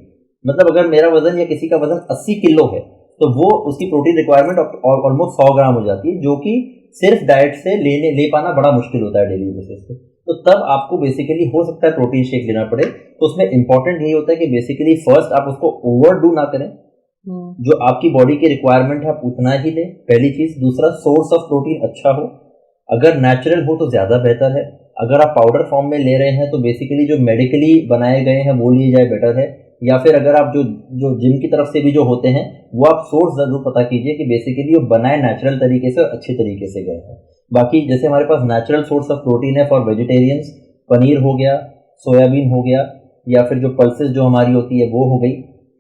मतलब अगर मेरा वजन या किसी का वजन 80 किलो है तो वो उसकी प्रोटीन रिक्वायरमेंट ऑलमोस्ट 100 ग्राम हो जाती है, जो कि सिर्फ डाइट से ले पाना बड़ा मुश्किल होता है डेली बेसिस पे। तो तब आपको बेसिकली हो सकता है प्रोटीन शेक लेना पड़े। तो उसमें इंपॉर्टेंट यही होता है कि बेसिकली फर्स्ट आप उसको ओवरडू ना करें, जो आपकी बॉडी की रिक्वायरमेंट है आप उतना ही लें, पहली चीज। दूसरा, सोर्स ऑफ प्रोटीन अच्छा हो, अगर नेचुरल हो तो ज्यादा बेहतर है। अगर आप पाउडर फॉर्म में ले रहे हैं तो बेसिकली जो मेडिकली बनाए गए हैं वो लिए जाए, बेटर है। या फिर अगर आप जो जो जिम की तरफ से भी जो होते हैं वो आप सोर्स जरूर पता कीजिए कि बेसिकली वो बनाए नेचुरल तरीके से और अच्छे तरीके से गए हैं। बाकी जैसे हमारे पास नेचुरल सोर्स ऑफ प्रोटीन है फॉर वेजिटेरियंस, पनीर हो गया, सोयाबीन हो गया, या फिर जो पल्सेस जो हमारी होती है वो हो गई,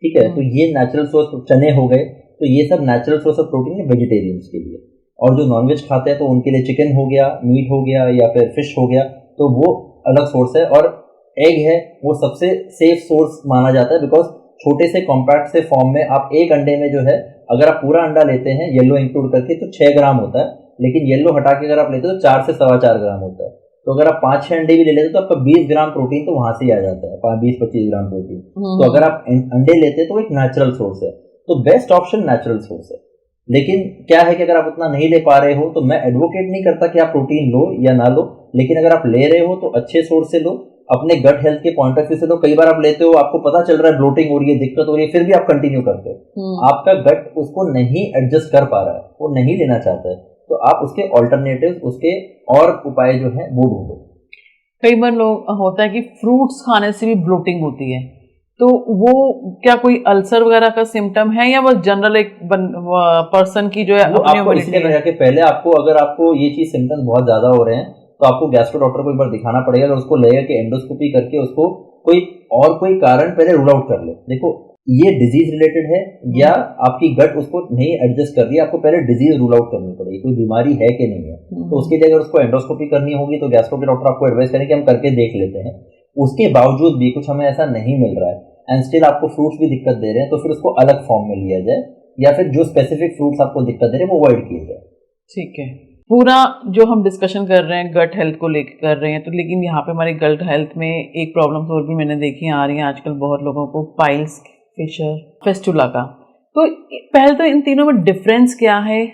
ठीक है। तो ये नेचुरल सोर्स, चने हो गए, तो ये सब नेचुरल सोर्स ऑफ प्रोटीन है वेजिटेरियंस के लिए। और जो नॉनवेज खाते हैं तो उनके लिए चिकन हो गया, मीट हो गया या फिर फिश हो गया, तो वो अलग सोर्स है। और एग है वो सबसे सेफ सोर्स माना जाता है, बिकॉज छोटे से कॉम्पैक्ट से फॉर्म में आप एक अंडे में जो है, अगर आप पूरा अंडा लेते हैं येलो इंक्लूड करके तो 6 ग्राम होता है, लेकिन येलो हटा के अगर आप लेते हो तो 4 से 4.25 ग्राम होता है। तो अगर आप 5-6 अंडे भी ले लेते हो तो आपका 20 ग्राम प्रोटीन तो वहां से ही आ जाता है, 20-25 ग्राम प्रोटीन। तो अगर आप अंडे लेते हैं तो एक नेचुरल सोर्स है, तो बेस्ट ऑप्शन नेचुरल सोर्स है। लेकिन क्या है कि अगर आप उतना नहीं ले पा रहे हो तो मैं एडवोकेट नहीं करता कि आप प्रोटीन लो या ना लो, लेकिन अगर आप ले रहे हो तो अच्छे सोर्स से लो, अपने गट हेल्थ के पॉइंट ऑफ व्यू से लो। कई बार आप लेते हो, आपको पता चल रहा है ब्लोटिंग हो रही है, दिक्कत हो रही है, फिर भी आप कंटिन्यू करते हो, आपका गट उसको नहीं एडजस्ट कर पा रहा है, वो नहीं लेना चाहता है, तो आप उसके ऑल्टरनेटिव, उसके और उपाय जो है वो ढूंढो। कई बार लोग होता है कि फ्रूट्स खाने से भी ब्लोटिंग होती है, तो वो क्या कोई अल्सर वगैरह का सिम्टम है या बस जनरल एक पर्सन की जो है आपको इसलिए लगा कि पहले आपको, अगर आपको ये चीज सिम्टम्स बहुत ज्यादा हो रहे हैं तो आपको गैस्ट्रो डॉक्टर को एक बार दिखाना पड़ेगा। अगर उसको लगेगा कि एंडोस्कोपी करके उसको कोई कारण पहले रूल आउट कर ले, देखो ये डिजीज रिलेटेड है या आपकी गट उसको नहीं एडजस्ट कर रही है, आपको पहले डिजीज रूल आउट करनी पड़ेगी, कोई बीमारी है कि नहीं है। तो उसके लिए अगर उसको एंडोस्कोपी करनी होगी तो गैस्ट्रो के डॉक्टर आपको एडवाइस करें कि हम करके देख लेते हैं। उसके बावजूद भी कुछ हमें ऐसा नहीं मिल रहा है एंड स्टिल आपको फ्रूट्स भी दिक्कत दे रहे हैं, तो फिर उसको अलग फॉर्म में लिया जाए, या फिर जो स्पेसिफिक फ्रूट्स आपको दिक्कत दे रहे हैं वो अवॉइड किए जाए। ठीक है, पूरा जो हम डिस्कशन कर रहे हैं गट हेल्थ को लेकर कर रहे हैं, तो लेकिन यहाँ पे हमारी गट हेल्थ में एक प्रॉब्लम और भी मैंने देखी आ रही है आजकल बहुत लोगों को, पाइल्स, फिशर, फेस्टुला का। तो पहले तो इन तीनों में डिफरेंस क्या है,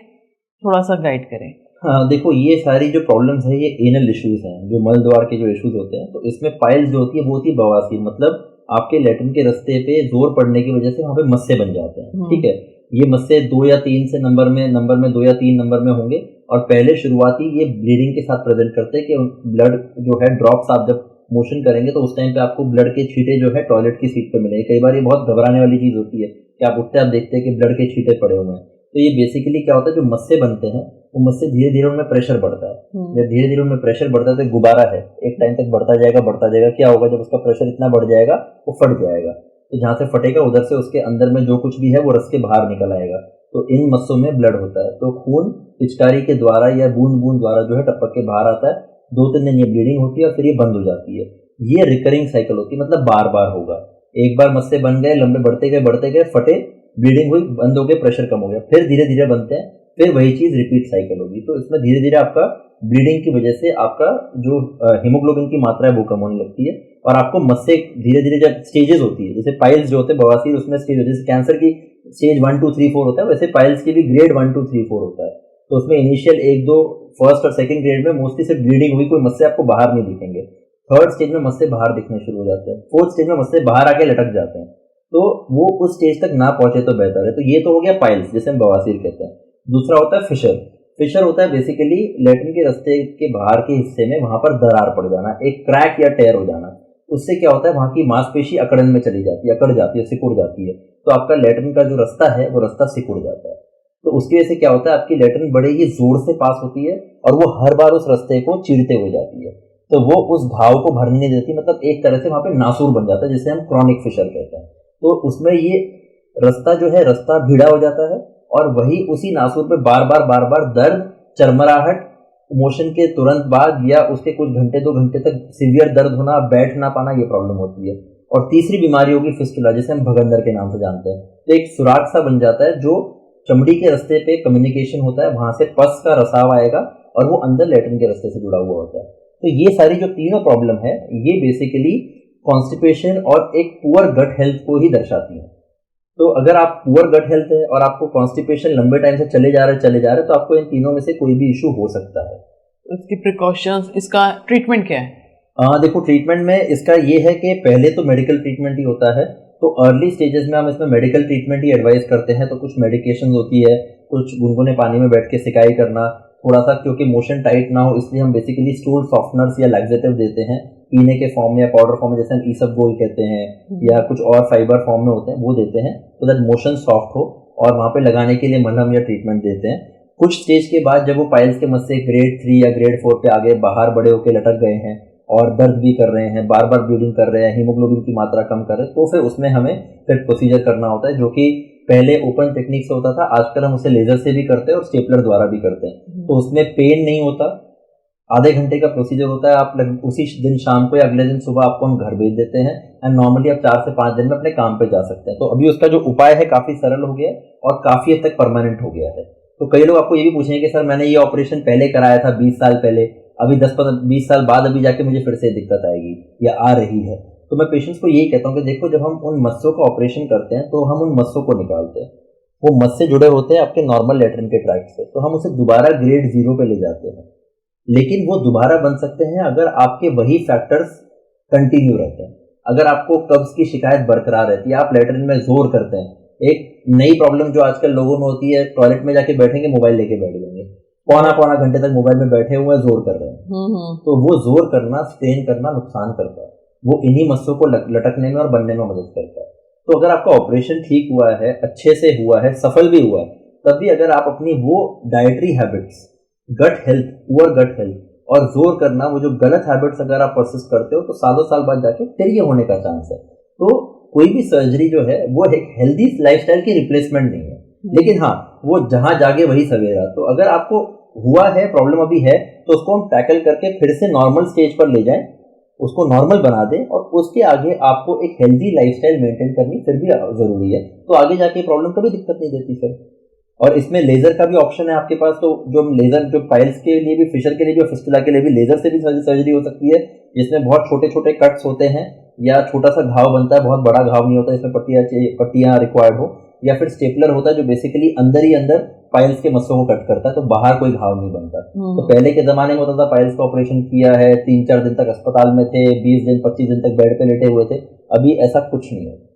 थोड़ा सा गाइड करें। हाँ देखो, ये सारी जो प्रॉब्लम्स है ये एनल इश्यूज हैं, जो मल द्वार के जो इश्यूज होते हैं। तो इसमें पाइल्स जो होती है वो होती है बवासीर, मतलब आपके लैट्रिन के रास्ते पे जोर पड़ने की वजह से वहाँ पे मस्से बन जाते हैं, ठीक है। ये मस्से 2 या 3 से नंबर में 2 या 3 नंबर में होंगे, और पहले शुरुआती ये ब्लीडिंग के साथ प्रेजेंट करते हैं कि ब्लड जो है ड्रॉप्स आप जब मोशन करेंगे तो उस टाइम पे आपको ब्लड के छींटे जो है टॉयलेट की सीट पे मिलेंगे। कई बार ये बहुत घबराने वाली चीज होती है कि आप उठते आप देखते हैं कि ब्लड के छींटे पड़े हुए हैं। तो ये बेसिकली क्या होता है, जो मस्से बनते हैं वो मस्से धीरे धीरे उनमें प्रेशर बढ़ता है, जब धीरे धीरे उनमें प्रेशर बढ़ता है तो गुब्बारा है, एक टाइम तक बढ़ता जाएगा। क्या होगा, जब उसका प्रेशर इतना बढ़ जाएगा वो फट जाएगा, तो जहाँ से फटेगा उधर से उसके अंदर में जो कुछ भी है वो रस के बाहर निकल आएगा। तो इन मस्सों में ब्लड होता है, तो खून पिचकारी के द्वारा या बूंद बूंद द्वारा जो है टपक के बाहर आता है। 2-3 दिन ये ब्लीडिंग होती है और फिर ये बंद हो जाती है। ये रिकरिंग साइकिल होती है, मतलब बार बार होगा। एक बार मस्से बन गए, लंबे बढ़ते गए, फटे, ब्लीडिंग हुई, बंद हो गए, प्रेशर कम हो गया, फिर धीरे धीरे बनते हैं, फिर वही चीज रिपीट साइकिल होगी। तो इसमें धीरे धीरे आपका ब्लीडिंग की वजह से आपका जो हीमोग्लोबिन की मात्रा है वो कम होने लगती है, और आपको मस्से धीरे धीरे जब स्टेजेस होती है, जैसे पाइल्स जो होते हैं बवासीर उसमें स्टेज होती है, जैसे कैंसर की स्टेज 1, 2, 3, 4 होता है, वैसे पाइल्स की भी ग्रेड 1, 2, 3, 4 होता है। तो उसमें इनिशियल 1, 2 फर्स्ट और सेकंड ग्रेड में मोस्टली सिर्फ ब्लीडिंग हुई, कोई मस्से आपको बाहर नहीं दिखेंगे। थर्ड स्टेज में मस्से बाहर दिखने शुरू हो जाते हैं, फोर्थ स्टेज में मस्से बाहर आके लटक जाते हैं, तो वो उस स्टेज तक ना पहुंचे तो बेहतर है। तो ये तो हो गया पाइल्स, जिसे हम बवासीर कहते हैं। दूसरा होता है फिशर। फिशर होता है बेसिकली लैट्रिन के रास्ते के बाहर के हिस्से में वहां पर दरार पड़ जाना, एक क्रैक या टेयर हो जाना। उससे क्या होता है, वहां की मांसपेशी अकड़न में चली जाती है, अकड़ जाती है, सिकुड़ जाती है, तो आपका लैट्रिन का जो रास्ता है वो रास्ता सिकुड़ जाता है। तो उसकी वजह से क्या होता है, आपकी लैट्रिन बड़े ही जोर से पास होती है और वो हर बार उस रास्ते को चीरते हुए जाती है, तो वो उस घाव को भरने नहीं देती, मतलब एक तरह से वहां पे नासूर बन जाता है, जिसे हम क्रॉनिक फिशर कहते हैं। तो उसमें ये रास्ता जो है रास्ता भीड़ा हो जाता है, और वही उसी नासूर पे बार बार दर्द, चरमराहट, मोशन के तुरंत बाद या उसके कुछ घंटे 2 घंटे तक सीवियर दर्द होना, बैठ ना पाना, ये प्रॉब्लम होती है। और तीसरी बीमारी होगी फिस्टुला, जिसे हम भगंदर के नाम से जानते हैं। तो एक सुराख सा बन जाता है, जो चमड़ी के रास्ते पे कम्युनिकेशन होता है, वहां से पस का रसाव आएगा और वो अंदर लैट्रिन के रास्ते से जुड़ा हुआ होता है। तो ये सारी जो तीनों प्रॉब्लम है ये बेसिकली कॉन्स्टिपेशन और एक पुअर गट हेल्थ को ही दर्शाती है। तो अगर आप पुअर गट हेल्थ है और आपको कॉन्स्टिपेशन लंबे टाइम से चले जा रहे तो आपको इन तीनों में से कोई भी इशू हो सकता है। इसकी प्रिकॉशंस, इसका ट्रीटमेंट क्या है? देखो, ट्रीटमेंट में इसका ये है कि पहले तो मेडिकल ट्रीटमेंट ही होता है। तो अर्ली स्टेजेस में हम इसमें मेडिकल ट्रीटमेंट ही एडवाइस करते हैं। तो कुछ मेडिकेशन होती है, कुछ गुनगुने पानी में बैठ के सिकाई करना, थोड़ा सा क्योंकि मोशन टाइट ना हो इसलिए हम बेसिकली स्टूल सॉफ्टनर्स या लैक्सेटिव देते हैं, पीने के फॉर्म में या पाउडर फॉर्म में, जैसे हम ईसबगोल कहते हैं या कुछ और फाइबर फॉर्म में होते हैं, वो देते हैं तो दैट मोशन सॉफ्ट हो, और वहाँ पे लगाने के लिए मलहम या ट्रीटमेंट देते हैं। कुछ स्टेज के बाद जब वो पाइल्स के मस्से ग्रेड 3 या ग्रेड 4 पे आगे बाहर बड़े होकर लटक गए हैं और दर्द भी कर रहे हैं, बार बार ब्लीडिंग कर रहे हैं, हीमोग्लोबिन की मात्रा कम कर रहे हैं, तो फिर उसमें हमें फिर प्रोसीजर करना होता है, जो कि पहले ओपन टेक्निक से होता था, आजकल हम उसे लेजर से भी करते हैं और स्टेपलर द्वारा भी करते हैं। तो उसमें पेन नहीं होता, आधे घंटे का प्रोसीजर होता है, आप उसी दिन शाम को या अगले दिन सुबह आपको हम घर भेज देते हैं, एंड नॉर्मली आप 4 से 5 दिन में अपने काम पे जा सकते हैं। तो अभी उसका जो उपाय है काफी सरल हो गया और काफी हद तक परमानेंट हो गया है। तो कई लोग आपको ये भी पूछेंगे कि सर मैंने ये ऑपरेशन पहले कराया था 20 साल पहले, अभी 10-20 साल बाद अभी जाके मुझे फिर से दिक्कत आएगी या आ रही है। तो मैं पेशेंट्स को यही कहता हूँ कि देखो, जब हम उन मस्सों का ऑपरेशन करते हैं तो हम उन मस्सों को निकालते हैं, वो मस्से जुड़े होते हैं आपके नॉर्मल लैट्रिन के ट्रैक्ट से, तो हम उसे दोबारा ग्रेड 0 पे ले जाते हैं। लेकिन वो दोबारा बन सकते हैं अगर आपके वही फैक्टर्स कंटिन्यू रहते हैं। अगर आपको कब्ज की शिकायत बरकरार रहती है, आप लैट्रिन में जोर करते हैं, एक नई प्रॉब्लम जो आजकल लोगों में होती है, टॉयलेट में जाके बैठेंगे मोबाइल लेके बैठ जाएंगे, पौना घंटे तक मोबाइल में बैठे हुए जोर कर रहे हैं, तो वो जोर करना, स्ट्रेन करना नुकसान करता है, वो इन्हीं मस्सों को लटकने में और बनने में मदद करता है। तो अगर आपका ऑपरेशन ठीक हुआ है, अच्छे से हुआ है, सफल भी हुआ है, तब भी अगर आप अपनी वो dietary habits, gut health, poor gut health और जोर करना, वो जो गलत हैबिट्स अगर आप परसिस्ट करते हो, तो सालों साल बाद जाके फिर ये होने का चांस है। तो कोई भी सर्जरी जो है वो एक हेल्दी लाइफस्टाइल की रिप्लेसमेंट नहीं है, लेकिन हाँ, वो जहां जागे वही सवेरा। तो अगर आपको हुआ है, प्रॉब्लम अभी है, तो उसको हम टैकल करके फिर से नॉर्मल स्टेज पर ले जाएं, उसको नॉर्मल बना दें, और उसके आगे आपको एक हेल्दी लाइफस्टाइल मेंटेन करनी फिर भी जरूरी है। तो आगे जाके प्रॉब्लम कभी दिक्कत नहीं देती फिर। और इसमें लेजर का भी ऑप्शन है आपके पास, तो जो लेजर, जो पाइल्स के लिए भी, फिशर के लिए भी और फिस्टुला के लिए भी लेजर से भी सर्जरी हो सकती है, जिसमें बहुत छोटे छोटे कट्स होते हैं या छोटा सा घाव बनता है, बहुत बड़ा घाव नहीं होता, इसमें पट्टियां रिक्वायर्ड हो, या फिर स्टेपलर होता है जो बेसिकली अंदर ही अंदर पाइल्स के मस्सों को कट करता है, तो बाहर कोई घाव नहीं बनता। तो पहले के जमाने में होता था, पाइल्स का ऑपरेशन किया है, 3-4 दिन तक अस्पताल में थे, 20 दिन 25 दिन तक बेड पे लेटे हुए थे। अभी ऐसा कुछ नहीं होता।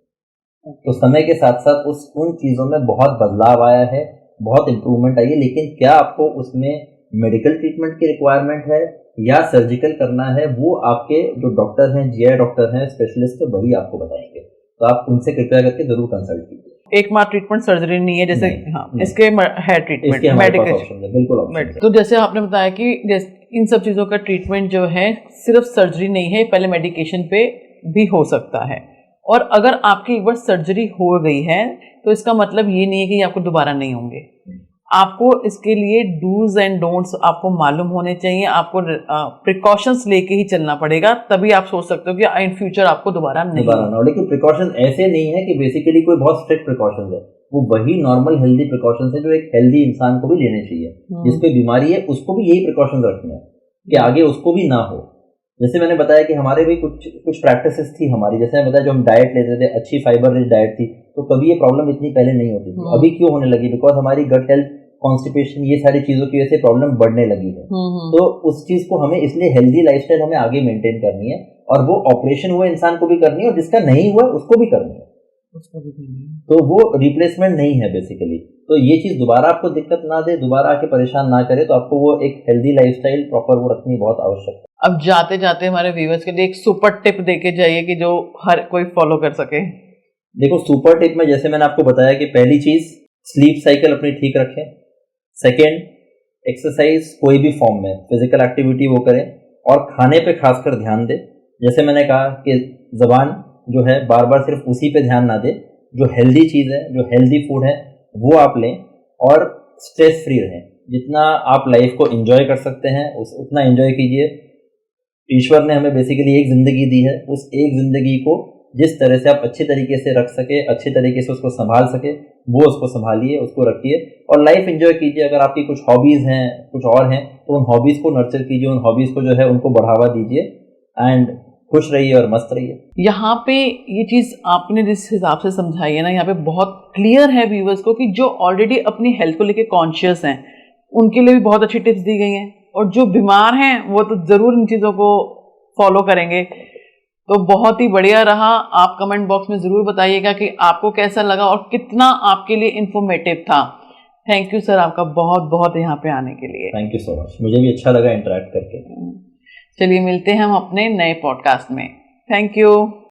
तो समय के साथ साथ उन चीज़ों में बहुत बदलाव आया है, बहुत इम्प्रूवमेंट आई है, लेकिन क्या आपको उसमें मेडिकल ट्रीटमेंट की रिक्वायरमेंट है या सर्जिकल करना है, वो आपके जो डॉक्टर हैं, जीआई डॉक्टर हैं, स्पेशलिस्ट है, वही आपको बताएंगे। तो आप उनसे कृपया करके जरूर कंसल्ट कीजिए। एक मात्र ट्रीटमेंट सर्जरी नहीं है, जैसे नहीं, हाँ, इसके है ट्रीटमेंट, मेडिकेशन, बिल्कुल। तो जैसे आपने बताया कि इन सब चीज़ों का ट्रीटमेंट जो है सिर्फ सर्जरी नहीं है, पहले मेडिकेशन पे भी हो सकता है। और अगर आपकी एक बार सर्जरी हो गई है तो इसका मतलब ये नहीं है कि आपको दोबारा नहीं होंगे। आपको इसके लिए डूज एंड डोंट्स आपको मालूम होने चाहिए, आपको प्रिकॉशंस लेके ही चलना पड़ेगा, तभी आप सोच सकते हो कि इन फ्यूचर आपको दोबारा ना हो। लेकिन प्रिकॉशन ऐसे नहीं है कि बेसिकली कोई बहुत स्ट्रिक्ट प्रिकॉशन है, वो वही नॉर्मल हेल्दी प्रिकॉशन है जो एक हेल्दी इंसान को भी लेने चाहिए। जिसपे बीमारी है उसको भी यही प्रिकॉशन रखने हैं कि आगे उसको भी ना हो। जैसे मैंने बताया कि हमारे भी कुछ प्रैक्टिसेस थी हमारी, जैसे मैंने बताया जो हम डाइट लेते थे, अच्छी फाइबर रिच डाइट थी, तो कभी ये प्रॉब्लम इतनी पहले नहीं होती थी। अभी क्यों होने लगी? बिकॉज हमारी गट हेल्थ, कॉन्स्टिपेशन, ये सारी चीजों की वजह से प्रॉब्लम बढ़ने लगी है। तो उस चीज को हमें, इसलिए हेल्दी लाइफस्टाइल हमें आगे मेंटेन करनी है, और वो ऑपरेशन हुए इंसान को भी करनी है और जिसका नहीं हुआ उसको भी करनी है, तो वो रिप्लेसमेंट नहीं है बेसिकली। तो ये चीज दोबारा आपको दिक्कत ना दे, दोबारा आके परेशान ना करे, तो आपको वो एक हेल्दी लाइफस्टाइल प्रॉपर वो रखनी बहुत आवश्यक है। अब जाते जाते हमारे व्यूअर्स के लिए एक सुपर टिप देके जाइए कि जो हर कोई फॉलो कर सके। देखो, सुपर टिप में जैसे मैंने आपको बताया कि पहली चीज स्लीप साइकिल अपनी ठीक रखें। सेकेंड, एक्सरसाइज कोई भी फॉर्म में फिजिकल एक्टिविटी वो करें, और खाने पे खासकर ध्यान दें। जैसे मैंने कहा कि जबान जो है बार बार सिर्फ उसी पे ध्यान ना दे, जो हेल्दी चीज़ है, जो हेल्दी फूड है वो आप लें, और स्ट्रेस फ्री रहें। जितना आप लाइफ को एंजॉय कर सकते हैं उतना एंजॉय कीजिए। ईश्वर ने हमें बेसिकली एक ज़िंदगी दी है, उस एक ज़िंदगी को जिस तरह से आप अच्छे तरीके से रख सके, अच्छे तरीके से उसको संभाल सके, वो उसको संभालिए, उसको रखिए और लाइफ एंजॉय कीजिए। अगर आपकी कुछ हॉबीज़ हैं, कुछ और हैं, तो उन हॉबीज़ को नर्चर कीजिए, उन हॉबीज़ को जो है उनको बढ़ावा दीजिए, एंड खुश रहिए और मस्त रहिए। यहाँ पे ये चीज़ आपने जिस हिसाब से समझाई है ना, यहाँ पे बहुत क्लियर है व्यूअर्स को कि जो ऑलरेडी अपनी हेल्थ को लेके कॉन्शियस हैं उनके लिए भी बहुत अच्छी टिप्स दी गई हैं, और जो बीमार हैं वो तो ज़रूर इन चीज़ों को फॉलो करेंगे। तो बहुत ही बढ़िया रहा। आप कमेंट बॉक्स में ज़रूर बताइएगा कि आपको कैसा लगा और कितना आपके लिए इंफॉर्मेटिव था। थैंक यू सर, आपका बहुत बहुत यहाँ पे आने के लिए। थैंक यू सो मच, मुझे भी अच्छा लगा इंटरेक्ट करके। चलिए मिलते हैं हम अपने नए पॉडकास्ट में। Thank you.